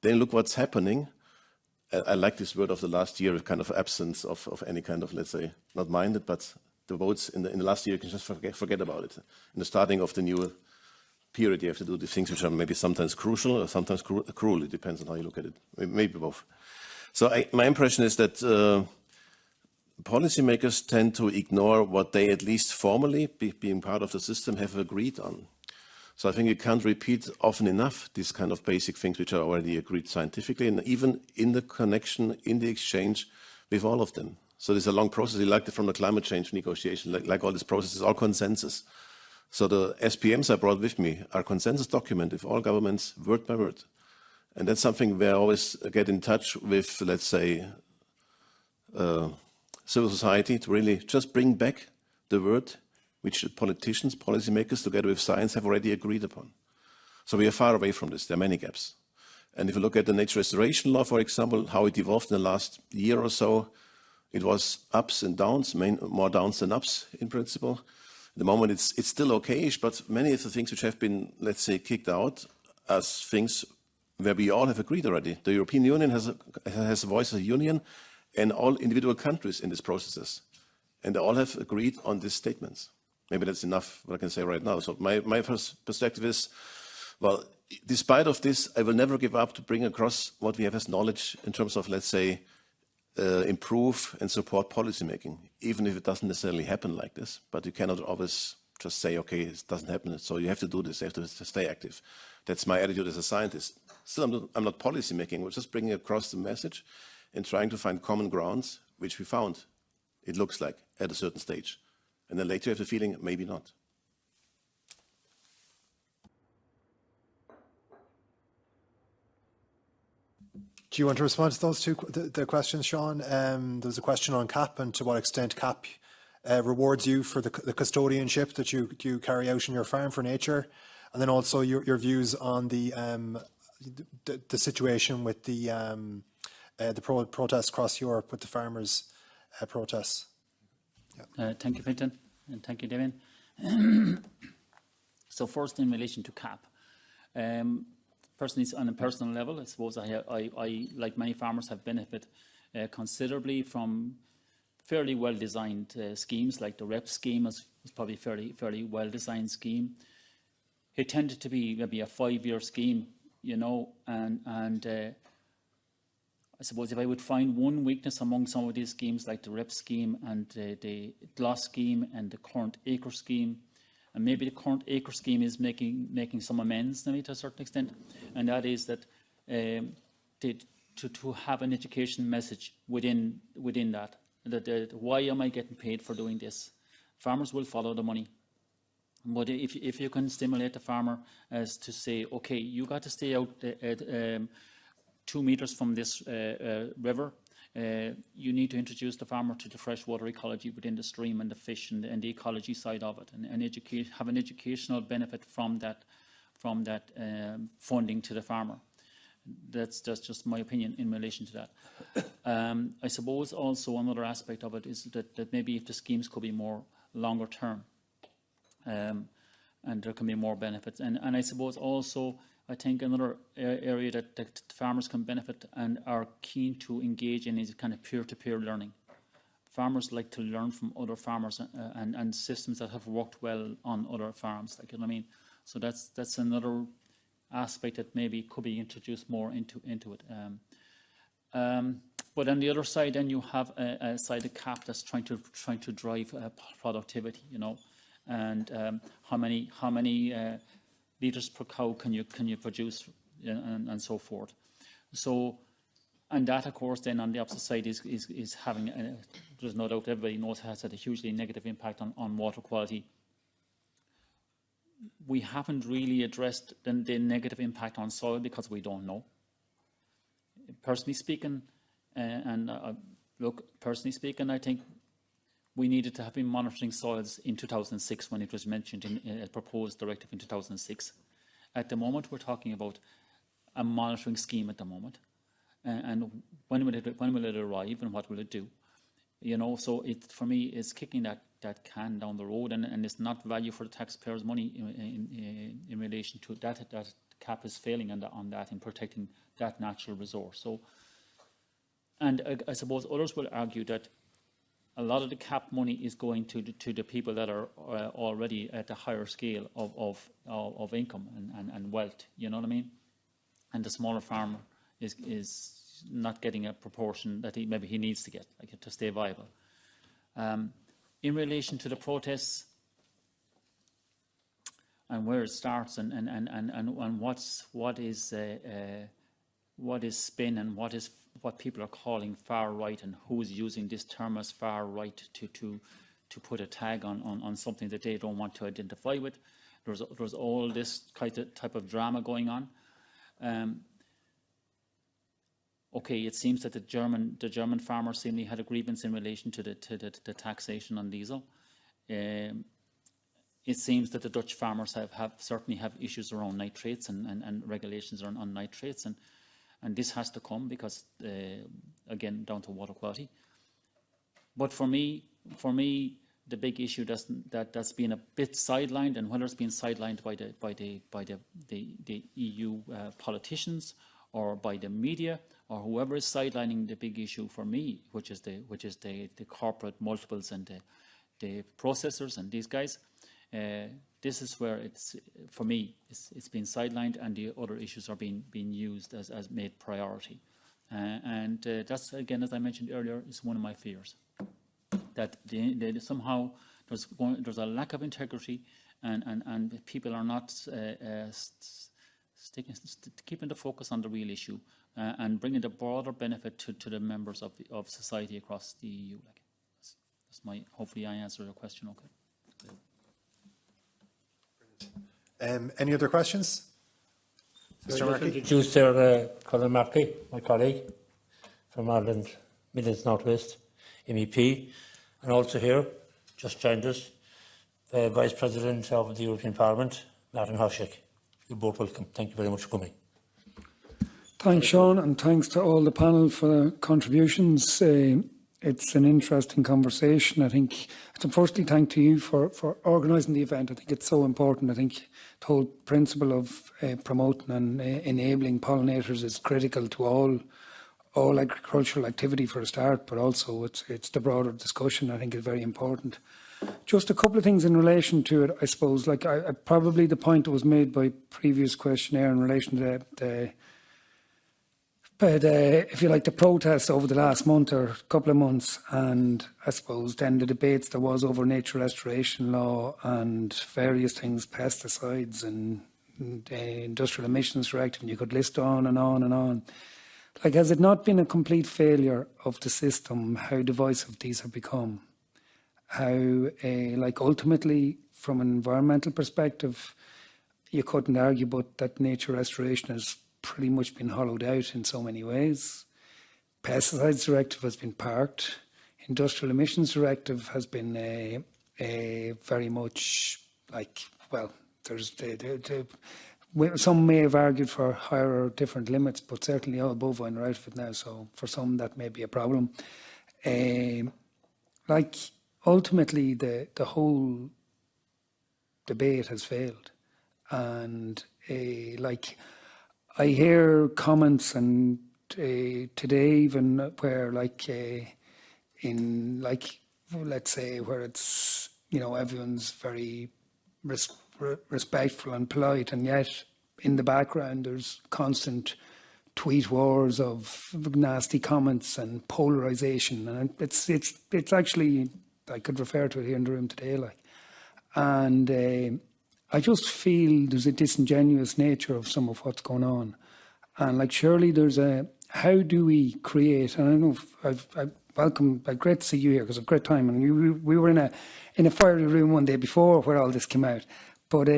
then look what's happening. I like this word of the last year, kind of absence of any kind of, let's say, not minded, but the votes in the last year, you can just forget about it. In the starting of the new period, you have to do the things which are maybe sometimes crucial or sometimes cruel. It depends on how you look at it. Maybe both. So my impression is that policymakers tend to ignore what they, at least formally, being part of the system, have agreed on. So I think you can't repeat often enough these kind of basic things which are already agreed scientifically, and even in the connection, in the exchange with all of them. So there's a long process, like from the climate change negotiation, like all these processes, all consensus. So the SPMs I brought with me are consensus document with all governments, word by word. And that's something where I always get in touch with, let's say, civil society to really just bring back the word which the politicians, policymakers, together with science, have already agreed upon. So we are far away from this. There are many gaps. And if you look at the nature restoration law, for example, how it evolved in the last year or so, it was ups and downs, more downs than ups in principle. At the moment, it's still okay-ish, but many of the things which have been, let's say, kicked out as things where we all have agreed already. The European Union has a voice as a union, and all individual countries in these processes. And they all have agreed on these statements. Maybe that's enough what I can say right now. So my first perspective is, well, despite of this, I will never give up to bring across what we have as knowledge in terms of, let's say, improve and support policymaking, even if it doesn't necessarily happen like this. But you cannot always just say, okay, it doesn't happen, so you have to do this, you have to stay active. That's my attitude as a scientist. Still, I'm not policymaking, we're just bringing across the message and trying to find common grounds, which we found, it looks like, at a certain stage. And then later you have the feeling, maybe not. Do you want to respond to those the questions, Sean? There was a question on CAP and to what extent CAP rewards you for the custodianship that you carry out in your farm for nature, and then also your views on the situation with the protests across Europe with the farmers' protests. Yeah. Thank you, Fintan, and thank you, Damien. So first, in relation to CAP. Personally, on a personal level, I suppose I like many farmers, have benefited considerably from fairly well-designed schemes, like the REP scheme was probably fairly well-designed scheme. It tended to be maybe a 5-year scheme, you know, and I suppose if I would find one weakness among some of these schemes, like the REP scheme and the GLOS scheme and the current acre scheme, and maybe the current acre scheme is making some amends maybe to a certain extent, and that is that to have an education message within that why am I getting paid for doing this? Farmers will follow the money. But if you can stimulate the farmer as to say, okay, you got to stay out at 2 meters from this river, you need to introduce the farmer to the freshwater ecology within the stream and the fish and the ecology side of it, and have an educational benefit from that funding to the farmer. That's just my opinion in relation to that. I suppose also another aspect of it is that maybe if the schemes could be more longer term, and there can be more benefits. And I suppose also, I think another area that farmers can benefit and are keen to engage in is kind of peer-to-peer learning. Farmers like to learn from other farmers and systems that have worked well on other farms, like, you know what I mean? So that's another aspect that maybe could be introduced more into it. But on the other side, then you have a side of CAP that's trying to drive productivity, you know, and how many litres per cow can you produce, and so forth. So, and that, of course, then on the opposite side is having there's no doubt everybody knows has had a hugely negative impact on water quality. We haven't really addressed the negative impact on soil because we don't know. Personally speaking, personally speaking, I think we needed to have been monitoring soils in 2006 when it was mentioned in a proposed directive in 2006. At the moment, we're talking about a monitoring scheme at the moment, and when will it arrive and what will it do? You know, so it for me is kicking that can down the road, and it's not value for the taxpayers' money in relation to that CAP is failing on that in protecting that natural resource. So, and I suppose others will argue that a lot of the CAP money is going to the people that are already at a higher scale of income and wealth. You know what I mean? And the smaller farmer is not getting a proportion that maybe he needs to get, like, to stay viable. In relation to the protests and where it starts and what is spin and what people are calling far right, and who is using this term as far right to put a tag on something that they don't want to identify with. There's all this type of drama going on. Okay, it seems that the German farmers seemingly had a grievance in relation to the taxation on diesel. it seems that the Dutch farmers certainly have issues around nitrates and regulations on nitrates, and this has to come because, again, down to water quality. But for me, the big issue that's been a bit sidelined, and whether it's been sidelined by the EU politicians or by the media or whoever is sidelining the big issue for me, which is the corporate multiples and the processors and these guys. This is where it's, for me, it's been sidelined, and the other issues are being used as made priority. And that's, again, as I mentioned earlier, is one of my fears, that somehow there's a lack of integrity, and people are not keeping the focus on the real issue and bringing the broader benefit to the members of society across the EU. Like, that's my. Hopefully, I answered your question. Okay. Any other questions? Mr. Markey? Introduce there Colin Markey, my colleague from Ireland, Midlands North West, MEP, and also here, just joined us, Vice President of the European Parliament, Martin Hofschick. You're both welcome. Thank you very much for coming. Thanks, Sean, and thanks to all the panel for the contributions. It's an interesting conversation. I think, firstly, thank to you for organising the event. I think it's so important. I think the whole principle of promoting and enabling pollinators is critical to all agricultural activity for a start, but also it's the broader discussion I think is very important. Just a couple of things in relation to it, I suppose. Like probably the point that was made by previous questionnaire in relation to if you like, the protests over the last month or couple of months, and I suppose then the debates there was over nature restoration law and various things, pesticides and industrial emissions directive, and you could list on and on and on. Like, has it not been a complete failure of the system how divisive these have become? How, like, ultimately, from an environmental perspective, you couldn't argue but that nature restoration has pretty much been hollowed out in so many ways. Pesticides directive has been parked. Industrial emissions directive has been very much like, well, there's some may have argued for higher or different limits, but certainly all bovine are out of it now. So for some that may be a problem. Like, ultimately the whole debate has failed, and like, I hear comments and today even where, like, in, like, let's say where it's, you know, everyone's very respectful and polite, and yet in the background there's constant tweet wars of nasty comments and polarisation, and it's actually, I could refer to it here in the room today, like, and I just feel there's a disingenuous nature of some of what's going on. And like, surely there's a, how do we create, and I don't know if I welcome, great to see you here because it's a great time. And we were in a fiery room one day before where all this came out. But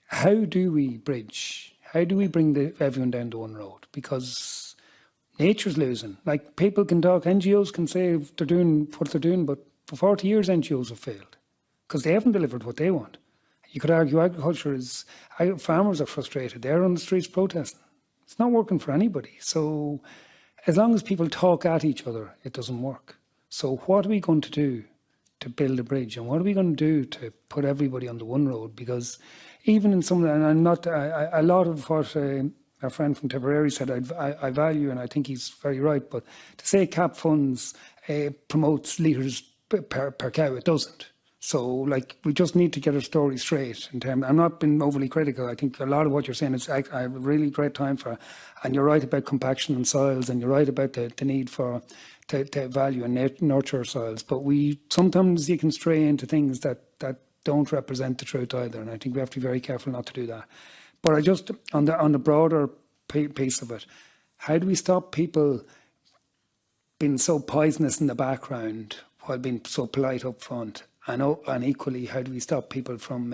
how do we bridge? How do we bring everyone down to one road? Because nature's losing. Like, people can talk, NGOs can say they're doing what they're doing, but for 40 years NGOs have failed because they haven't delivered what they want. You could argue agriculture is, farmers are frustrated. They're on the streets protesting. It's not working for anybody. So as long as people talk at each other, it doesn't work. So what are we going to do to build a bridge? And what are we going to do to put everybody on the one road? Because even in some, and I'm not, a lot of what our friend from Tipperary said, I value, and I think he's very right, but to say cap funds promotes litres per cow, it doesn't. So, like, we just need to get our story straight. I'm not being overly critical. I think a lot of what you're saying is I have a really great time for, and you're right about compaction in soils, and you're right about the need for to value and nurture soils. But sometimes you can stray into things that don't represent the truth either, and I think we have to be very careful not to do that. But I just, on the broader piece of it, how do we stop people being so poisonous in the background while being so polite up front? And equally, how do we stop people from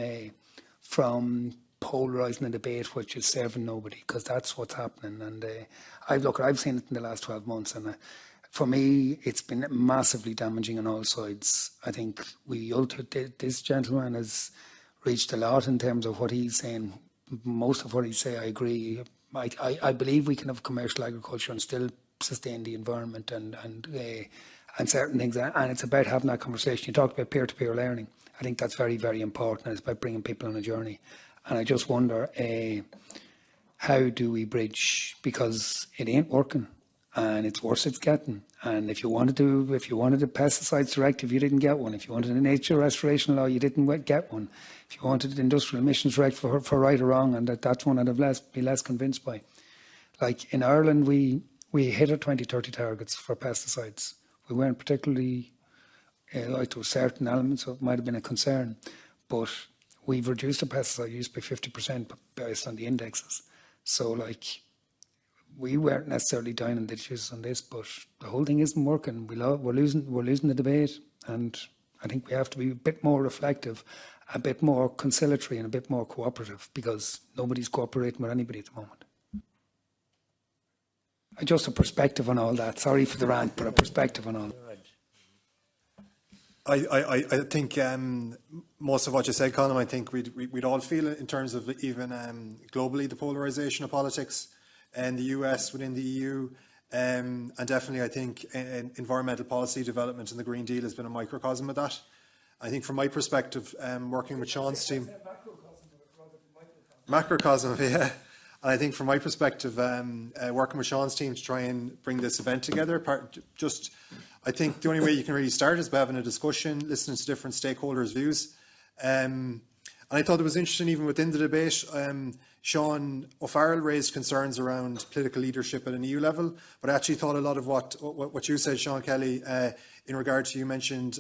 polarising the debate, which is serving nobody? Because that's what's happening. And I've seen it in the last 12 months, and for me, it's been massively damaging on all sides. I think this gentleman has reached a lot in terms of what he's saying. Most of what he say, I agree. I believe we can have commercial agriculture and still sustain the environment and certain things. And it's about having that conversation. You talked about peer-to-peer learning. I think that's very, very important. It's about bringing people on a journey. And I just wonder, how do we bridge? Because it ain't working, and it's worse it's getting. And if you wanted a pesticides directive, you didn't get one. If you wanted a nature restoration law, you didn't get one. If you wanted an industrial emissions directive for right or wrong, and that's one I'd be less convinced by. Like in Ireland, we hit our 2030 targets for pesticides. We weren't particularly, like there were certain elements of it might have been a concern, but we've reduced the pesticide use by 50% based on the indexes. So like, we weren't necessarily down in the ditches on this, but the whole thing isn't working. We're losing the debate, and I think we have to be a bit more reflective, a bit more conciliatory, and a bit more cooperative, because nobody's cooperating with anybody at the moment. Just a perspective on all that. Sorry for the rant, but a perspective on all that. I think most of what you said, Colin, I think we'd all feel it in terms of even globally, the polarisation of politics in the US, within the EU, and definitely I think environmental policy development and the Green Deal has been a microcosm of that. I think from my perspective, working with Sean's team, macrocosm, yeah. And I think from my perspective, working with Sean's team to try and bring this event together, I think the only way you can really start is by having a discussion, listening to different stakeholders' views. And I thought it was interesting, even within the debate, Sean O'Farrell raised concerns around political leadership at an EU level, but I actually thought a lot of what you said, Sean Kelly, in regard to, you mentioned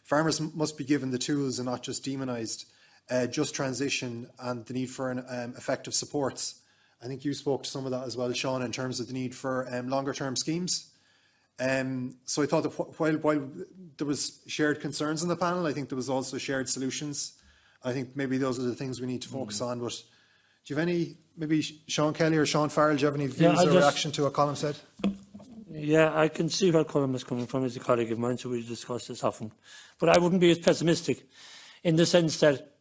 farmers must be given the tools and not just demonised, just transition and the need for effective supports. I think you spoke to some of that as well, Sean, in terms of the need for longer term schemes. So I thought that while there was shared concerns in the panel, I think there was also shared solutions. I think maybe those are the things we need to focus on. But do you have any, maybe Sean Kelly or Sean Farrell, do you have any views or reaction to what Colin said? Yeah, I can see where Colin is coming from. He's a colleague of mine, so we discuss this often. But I wouldn't be as pessimistic in the sense that,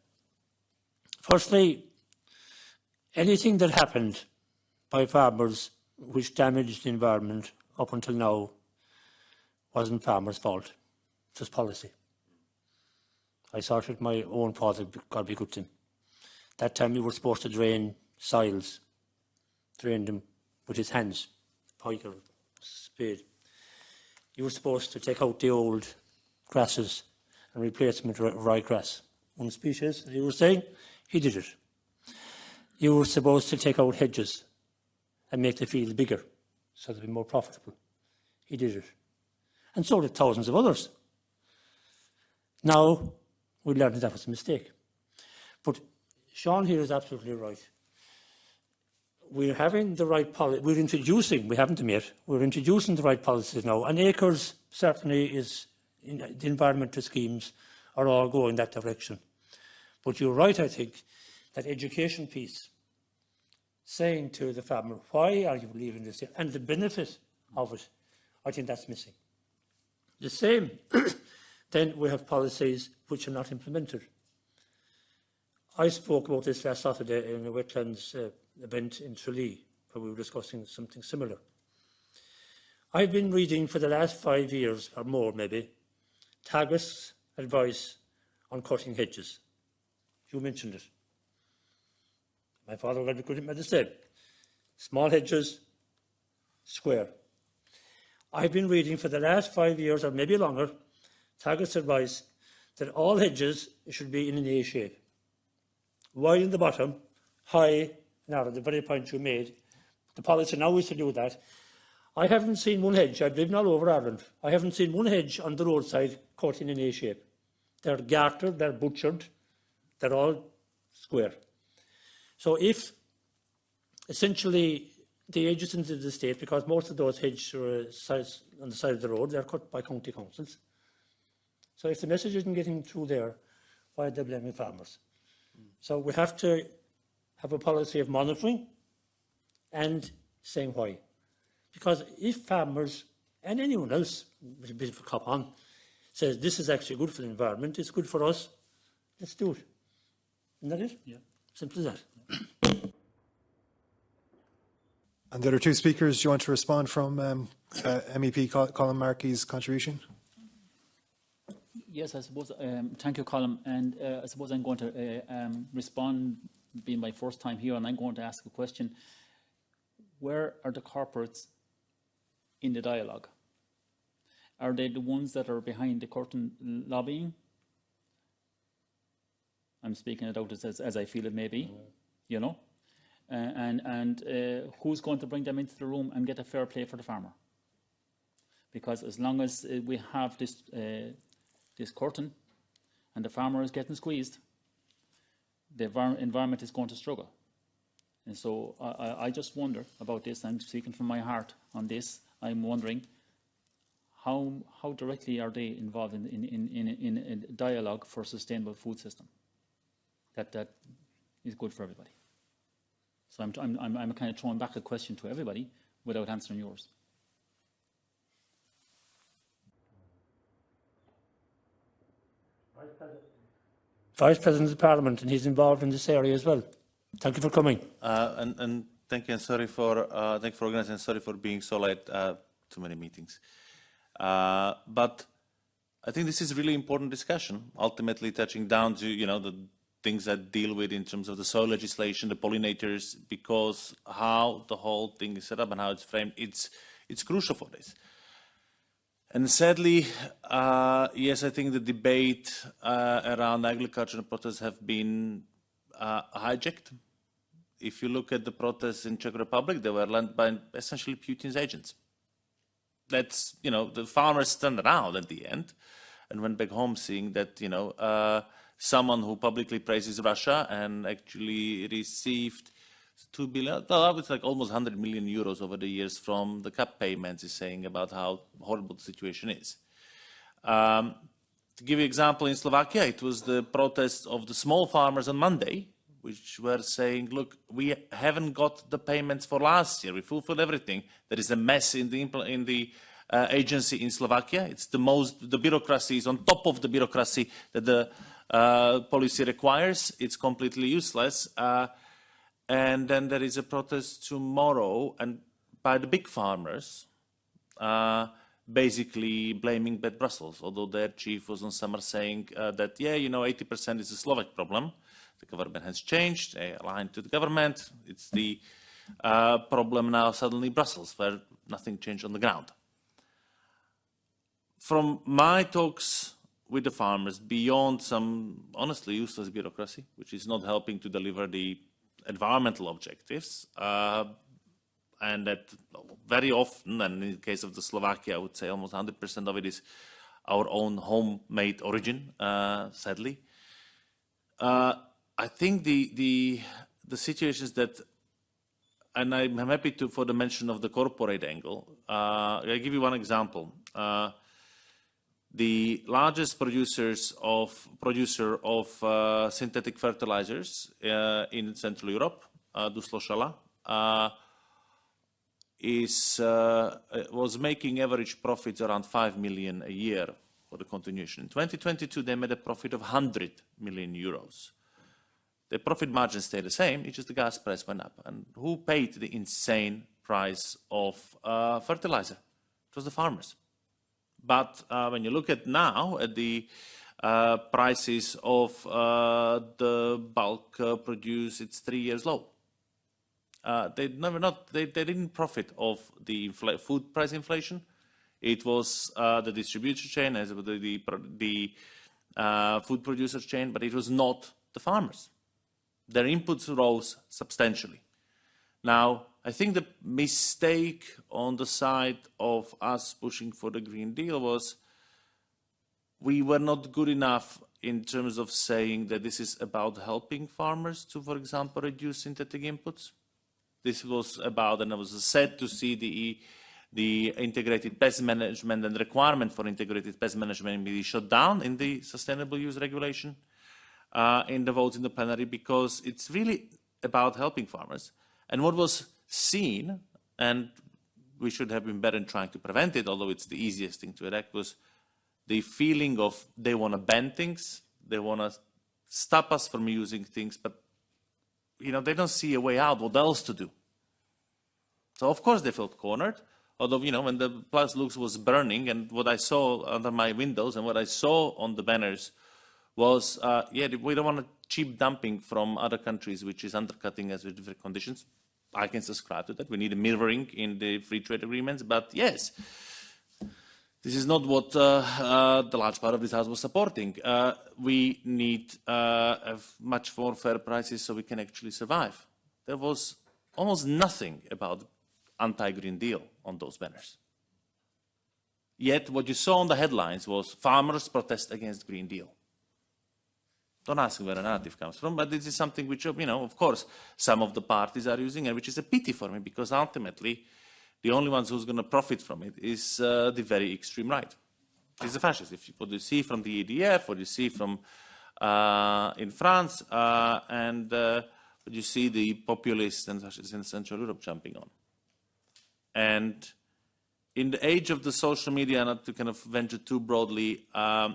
firstly, anything that happened by farmers which damaged the environment up until now wasn't farmers' fault, just policy. I saw it with my own father, God be good to him. That time we were supposed to drain soils, drain them with his hands, pike or spade. You were supposed to take out the old grasses and replace them with ryegrass. One species, as you were saying, he did it. You were supposed to take out hedges and make the field bigger so they'd be more profitable. He did it. And so did thousands of others. Now, we learned that was a mistake. But Sean here is absolutely right. We're having the right policy. We haven't them yet, we're introducing the right policies now. And acres certainly is, the environmental schemes are all going that direction. But you're right, I think, that education piece, saying to the farmer, why are you leaving this here? And the benefit of it, I think that's missing. The same, then we have policies which are not implemented. I spoke about this last Saturday in a wetlands event in Tralee, where we were discussing something similar. I've been reading for the last 5 years, or more maybe, Tagus advice on cutting hedges. You mentioned it. My father would have the same. Small hedges, square. I've been reading for the last 5 years, or maybe longer, Tagus advice that all hedges should be in an A shape. Wide in the bottom, high, narrow, the very point you made. The policy now is to do that. I haven't seen one hedge, I've lived all over Ireland, I haven't seen one hedge on the roadside cut in an A shape. They're gartered, they're butchered, they're all square. So if essentially the edges into the state, because most of those hedges are on the side of the road, they're cut by county councils. So if the message isn't getting through there, why are they blaming farmers? So we have to have a policy of monitoring and saying why. Because if farmers and anyone else with a bit of a cop on says this is actually good for the environment, it's good for us, let's do it. Isn't that it? Yeah. Simple as that. And the other two speakers, do you want to respond from MEP Colin Markey's contribution? Yes, I suppose. Thank you, Colin. And I suppose I'm going to respond, being my first time here, and I'm going to ask a question. Where are the corporates in the dialogue? Are they the ones that are behind the curtain lobbying? I'm speaking it out as I feel it may be, you know? And who's going to bring them into the room and get a fair play for the farmer? Because as long as we have this curtain and the farmer is getting squeezed, the environment is going to struggle. And so I just wonder about this. I'm speaking from my heart on this. I'm wondering how directly are they involved in a dialogue for a sustainable food system that is good for everybody. So I'm kind of throwing back a question to everybody without answering yours. Vice President of Parliament, and he's involved in this area as well. Thank you for coming. And thank you, and sorry for organizing. And sorry for being so late. Too many meetings. But I think this is a really important discussion. Ultimately, touching down to the things that deal with in terms of the soil legislation, the pollinators, because how the whole thing is set up and how it's framed, it's crucial for this. And sadly, yes, I think the debate around agriculture and protests have been hijacked. If you look at the protests in Czech Republic, they were led by essentially Putin's agents. That's, the farmers turned around at the end and went back home seeing that, someone who publicly praises Russia and actually received 2 billion, well, it's like almost 100 million euros over the years from the CAP payments, is saying about how horrible the situation is. To give you an example, in Slovakia, it was the protests of the small farmers on Monday, which were saying, look, we haven't got the payments for last year. We fulfilled everything. There is a mess in the agency in Slovakia. It's the bureaucracy is on top of the bureaucracy that the policy requires. It's completely useless. And then there is a protest tomorrow, and by the big farmers, basically blaming bad Brussels, although their chief was on summer saying that, 80% is a Slovak problem. The government has changed, they aligned to the government. It's the problem now suddenly Brussels, where nothing changed on the ground. From my talks with the farmers, beyond some honestly useless bureaucracy, which is not helping to deliver the environmental objectives, and that very often, and in the case of the Slovakia, I would say almost 100% of it is our own homemade origin, sadly. I think the situations that, and I'm happy for the mention of the corporate angle. I'll give you one example. The largest producer of synthetic fertilizers in Central Europe, Duslo-Shala, was making average profits around 5 million a year for the continuation. In 2022, they made a profit of 100 million euros. The profit margin stayed the same, it's just the gas price went up. And who paid the insane price of fertilizer? It was the farmers. But when you look at now at the prices of the bulk produce, it's 3 years low. They didn't profit of the food price inflation. It was the distributor chain, as the food producer chain, but it was not the farmers. Their inputs rose substantially. Now, I think the mistake on the side of us pushing for the Green Deal was we were not good enough in terms of saying that this is about helping farmers to, for example, reduce synthetic inputs. This was about, and I was sad to see the integrated pest management and the requirement for integrated pest management be shut down in the sustainable use regulation in the votes in the plenary, because it's really about helping farmers. And what was seen, and we should have been better in trying to prevent it, although it's the easiest thing to enact, was the feeling of they want to ban things, they want to stop us from using things, but they don't see a way out, what else to do. So of course they felt cornered, although, when the Plus Lux was burning and what I saw under my windows and what I saw on the banners was, we don't want cheap dumping from other countries, which is undercutting us with different conditions. I can subscribe to that. We need a mirroring in the free trade agreements, but yes, this is not what the large part of this House was supporting. We need much more fair prices so we can actually survive. There was almost nothing about anti-Green Deal on those banners. Yet what you saw on the headlines was farmers protest against Green Deal. Don't ask me where the narrative comes from, but this is something which, of course, some of the parties are using, and which is a pity for me, because ultimately, the only ones who's going to profit from it is the very extreme right. It's the fascists. What you see from the EDF, what you see from in France, and what you see the populists and fascists in Central Europe jumping on. And in the age of the social media, not to kind of venture too broadly,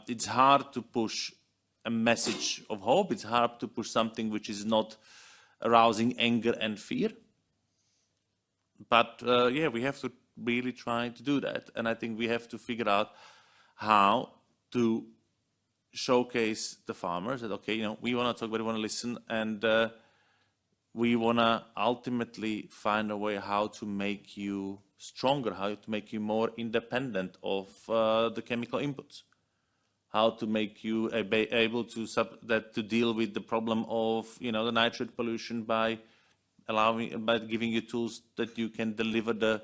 it's hard to push a message of hope. It's hard to push something which is not arousing anger and fear. But we have to really try to do that. And I think we have to figure out how to showcase the farmers that, okay, we want to talk, but we want to listen. And we want to ultimately find a way how to make you stronger, how to make you more independent of the chemical inputs. How to make you able to deal with the problem of the nitrate pollution by giving you tools that you can deliver the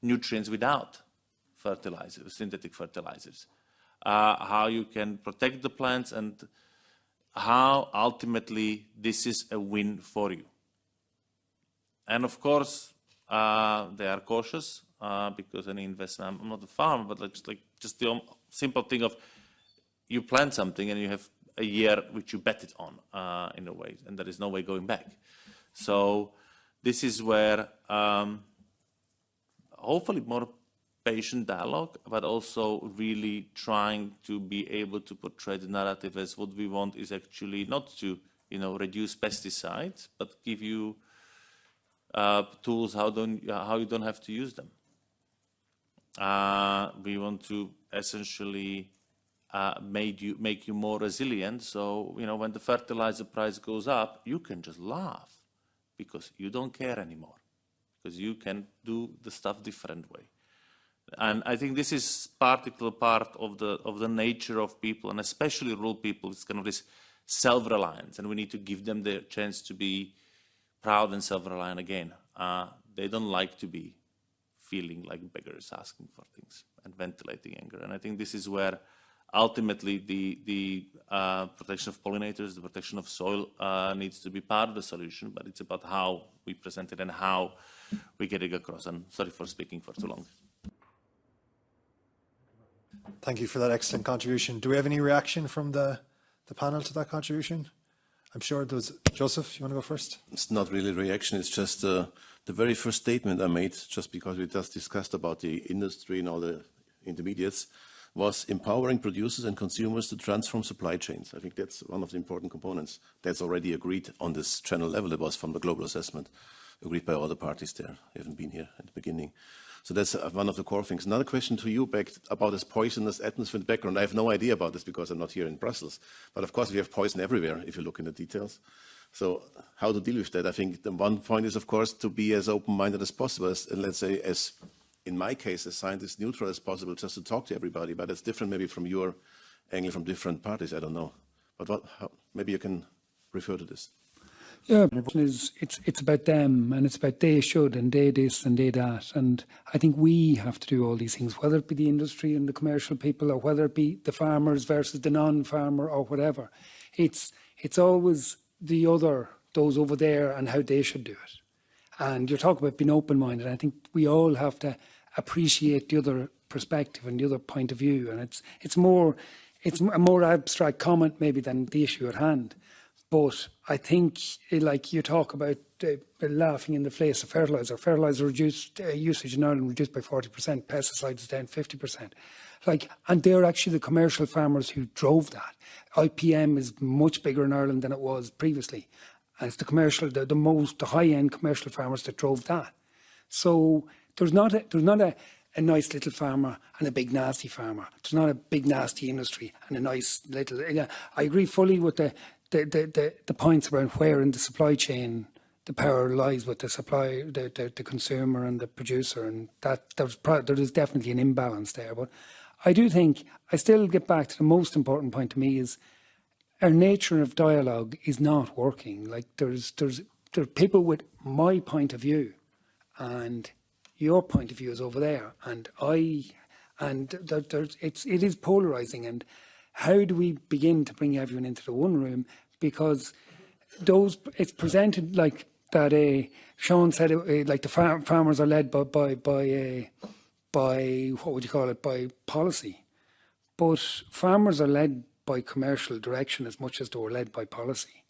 nutrients without fertilizers, synthetic fertilizers. How you can protect the plants, and how ultimately this is a win for you. And of course, they are cautious. Because any investment, I'm not a farmer, but just the simple thing of you plant something and you have a year which you bet it on in a way, and there is no way going back. So this is where hopefully more patient dialogue, but also really trying to be able to portray the narrative as what we want is actually not to reduce pesticides, but give you tools how you don't have to use them. We want to essentially make you more resilient. So, when the fertilizer price goes up, you can just laugh because you don't care anymore, because you can do the stuff different way. And I think this is particular part of the nature of people, and especially rural people. It's kind of this self-reliance, and we need to give them the chance to be proud and self-reliant again. They don't like to be feeling like beggars asking for things and ventilating anger. And I think this is where ultimately the protection of pollinators, the protection of soil needs to be part of the solution, but it's about how we present it and how we get it across. And sorry for speaking for too long. Thank you for that excellent contribution. Do we have any reaction from the panel to that contribution? I'm sure there was. Joseph, you want to go first? It's not really a reaction. It's just the very first statement I made, just because we just discussed about the industry and all the intermediates, was empowering producers and consumers to transform supply chains. I think that's one of the important components. That's already agreed on this channel level. It was from the global assessment, agreed by all the parties there. They haven't been here at the beginning. So that's one of the core things. Another question to you, Beck, about this poisonous atmosphere in the background. I have no idea about this because I'm not here in Brussels. But of course, we have poison everywhere, if you look in the details. So how to deal with that? I think the one point is, of course, to be as open-minded as possible, and let's say, as in my case, as scientist neutral as possible, just to talk to everybody. But it's different maybe from your angle, from different parties, I don't know. But maybe you can refer to this. Yeah, it's about them, and it's about they should, and they this and they that. And I think we have to do all these things, whether it be the industry and the commercial people, or whether it be the farmers versus the non-farmer, or whatever. It's always the other, those over there, and how they should do it. And you're talking about being open-minded. I think we all have to appreciate the other perspective and the other point of view. And it's a more abstract comment maybe than the issue at hand. But I think, like you talk about laughing in the face of fertiliser. Fertiliser reduced usage in Ireland reduced by 40%. Pesticides down 50%. And they're actually the commercial farmers who drove that. IPM is much bigger in Ireland than it was previously, and it's the commercial, the high-end commercial farmers that drove that. So there's not a nice little farmer and a big nasty farmer. There's not a big nasty industry and a nice little. Yeah, I agree fully with the points around where in the supply chain the power lies with the supply, the consumer and the producer, and that there is definitely an imbalance there. But I do think I still get back to the most important point to me is our nature of dialogue is not working. Like there are people with my point of view, and your point of view is over there, it is polarising. And how do we begin to bring everyone into the one room? Because it's presented like that. Sean said like the farmers are led by what would you call it, by policy, but farmers are led by commercial direction as much as they were led by policy,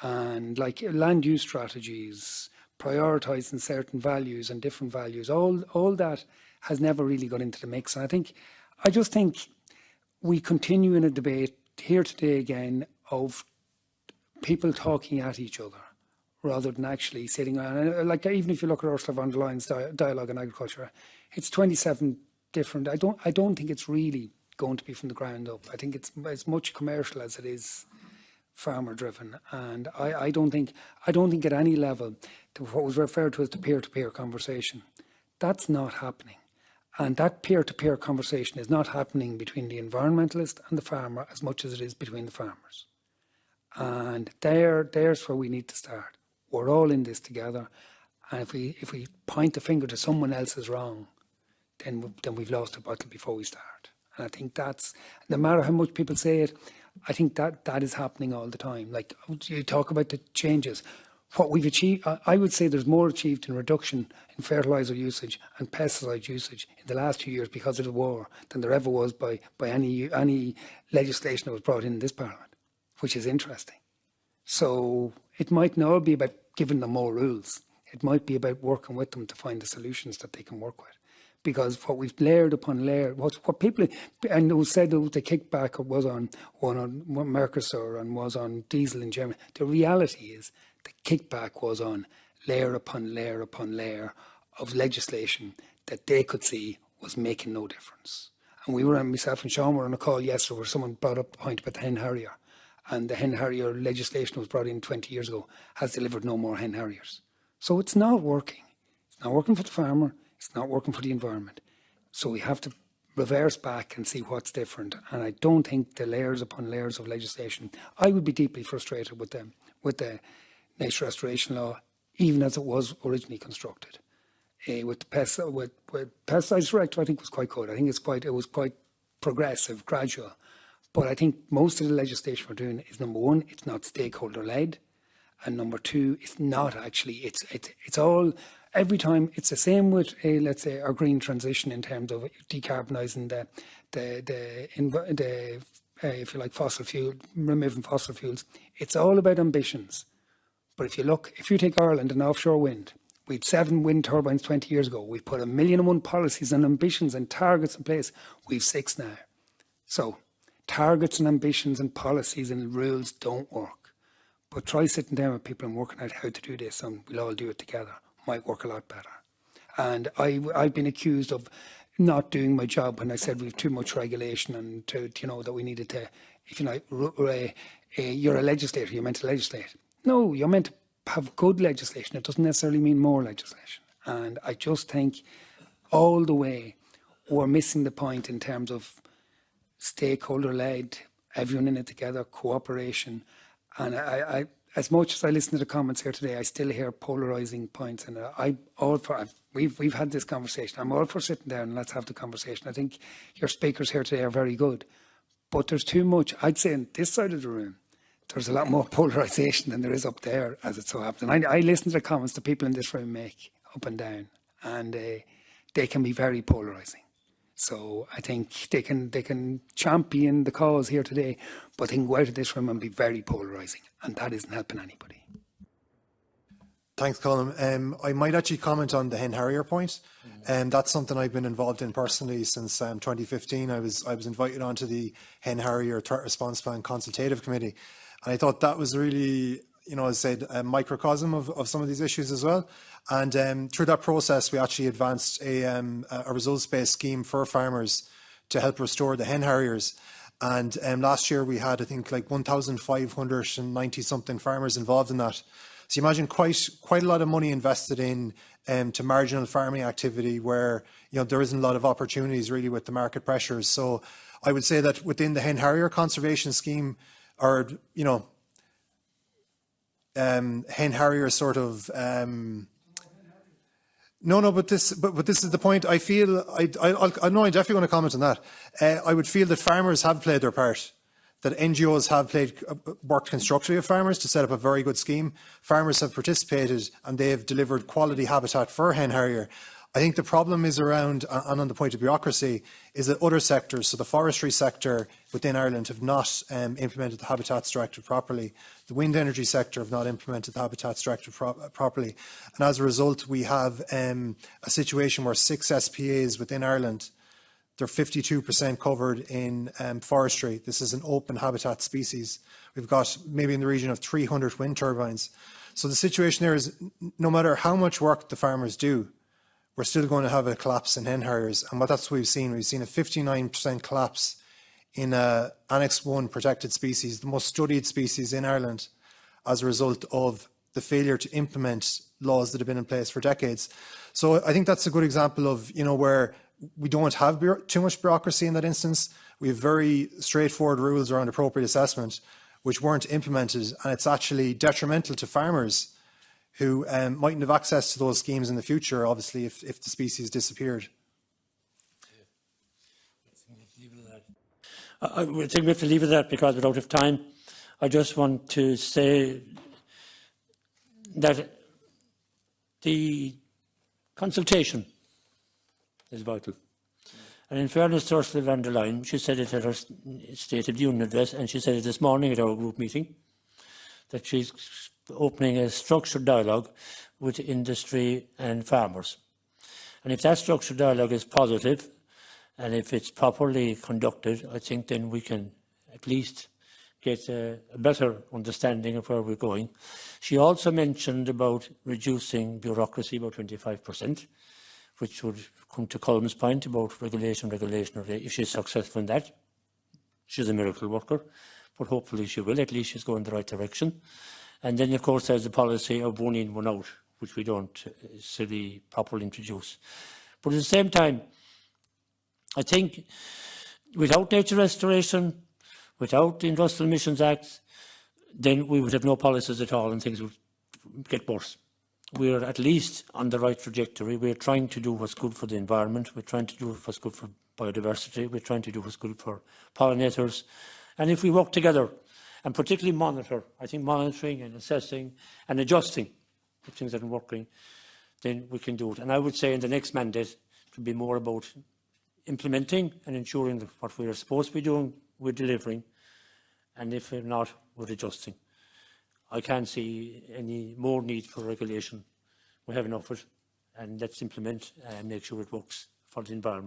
and like land use strategies, prioritising certain values and different values, all that has never really got into the mix. And I just think we continue in a debate here today again of people talking at each other rather than actually sitting around. And like even if you look at Ursula von der Leyen's dialogue on agriculture, it's 27 different. I don't think it's really going to be from the ground up. I think it's as much commercial as it is farmer driven, and I don't think at any level to what was referred to as the peer-to-peer conversation, that's not happening. And that peer-to-peer conversation is not happening between the environmentalist and the farmer as much as it is between the farmers. And there's where we need to start. We're all in this together, and if we point the finger to someone else is wrong, then we've lost the battle before we start. And I think that's, no matter how much people say it, I think that is happening all the time. Like you talk about the changes, what we've achieved, I would say there's more achieved in reduction in fertiliser usage and pesticide usage in the last 2 years because of the war than there ever was by any legislation that was brought in this Parliament, which is interesting. So it might not be about giving them more rules. It might be about working with them to find the solutions that they can work with. Because what we've layered upon layer, what people, and it was said that the kickback was on Mercosur and was on diesel in Germany. The reality is the kickback was on layer upon layer upon layer of legislation that they could see was making no difference. And myself and Sean were on a call yesterday where someone brought up the point about the hen harrier. And the hen harrier legislation was brought in 20 years ago, has delivered no more hen harriers. So it's not working. It's not working for the farmer. It's not working for the environment. So we have to reverse back and see what's different. And I don't think the layers upon layers of legislation, I would be deeply frustrated with the nature restoration law, even as it was originally constructed. With the pesticides directive, I think was quite good. I think it was quite progressive, gradual. But I think most of the legislation we're doing is, number one, it's not stakeholder led. And number two, it's not actually, it's all, every time, it's the same with, let's say, our green transition in terms of decarbonising if you like, fossil fuel, removing fossil fuels. It's all about ambitions. But if you take Ireland and offshore wind, we had 7 wind turbines 20 years ago. We've put 1,000,001 policies and ambitions and targets in place. We've 6 now. So targets and ambitions and policies and rules don't work. But try sitting down with people and working out how to do this, and we'll all do it together. Might work a lot better. And I've been accused of not doing my job when I said we have too much regulation and that we needed to, if you like, you're a legislator, you're meant to legislate. No, you're meant to have good legislation. It doesn't necessarily mean more legislation. And I just think all the way we're missing the point in terms of stakeholder-led, everyone in it together, cooperation. And I, as much as I listen to the comments here today, I still hear polarising points. And we've had this conversation. I'm all for sitting down and let's have the conversation. I think your speakers here today are very good. But there's too much, I'd say, on this side of the room, there's a lot more polarisation than there is up there, as it so happens. And I listen to the comments the people in this room make up and down, and they can be very polarising. So I think they can champion the cause here today, but they can go out of this room and be very polarising, and that isn't helping anybody. Thanks, Colin. I might actually comment on the hen harrier point. That's something I've been involved in personally since 2015. I was invited onto the hen harrier threat response plan consultative committee, and I thought that was really, as I said, a microcosm of some of these issues as well. And through that process, we actually advanced a results-based scheme for farmers to help restore the hen harriers. And last year we had, I think, like 1,590 something farmers involved in that. So you imagine quite a lot of money invested in to marginal farming activity where there isn't a lot of opportunities really with the market pressures. So I would say that within the hen harrier conservation scheme, or hen harrier sort of but this is the point. I feel I know I'm definitely going to comment on that. I would feel that farmers have played their part, that NGOs have worked constructively with farmers to set up a very good scheme. Farmers have participated and they have delivered quality habitat for hen harrier. I think the problem is around, and on the point of bureaucracy, is that other sectors, so the forestry sector within Ireland, have not implemented the Habitats Directive properly. The wind energy sector have not implemented the Habitats Directive properly. And as a result, we have a situation where 6 SPAs within Ireland, they're 52% covered in forestry. This is an open habitat species. We've got maybe in the region of 300 wind turbines. So the situation there is, no matter how much work the farmers do, we're still going to have a collapse in hen harriers. And that's what we've seen. We've seen a 59% collapse in Annex 1 protected species, the most studied species in Ireland, as a result of the failure to implement laws that have been in place for decades. So I think that's a good example of, where we don't have too much bureaucracy in that instance. We have very straightforward rules around appropriate assessment, which weren't implemented, and it's actually detrimental to farmers who mightn't have access to those schemes in the future, obviously, if the species disappeared. I think we have to leave it at that because we're out of time. I just want to say that the consultation is vital. And in fairness to Ursula von der Leyen, she said it at her State of the Union address, and she said it this morning at our group meeting, that she's opening a structured dialogue with industry and farmers. And if that structured dialogue is positive, and if it's properly conducted, I think then we can at least get a better understanding of where we're going. She also mentioned about reducing bureaucracy by 25%, which would come to Colin's point about regulation. If she's successful in that, she's a miracle worker, but hopefully she will. At least she's going in the right direction. And then, of course, there's the policy of one in, one out, which we don't really properly introduce. But at the same time, I think without nature restoration, without the Industrial Emissions Act, then we would have no policies at all and things would get worse. We're at least on the right trajectory. We're trying to do what's good for the environment. We're trying to do what's good for biodiversity. We're trying to do what's good for pollinators. And if we work together and particularly monitor, I think monitoring and assessing and adjusting if things aren't working, then we can do it. And I would say in the next mandate, it will be more about implementing and ensuring that what we are supposed to be doing, we're delivering. And if we're not, we're adjusting. I can't see any more need for regulation. We have enough of it, and let's implement and make sure it works for the environment.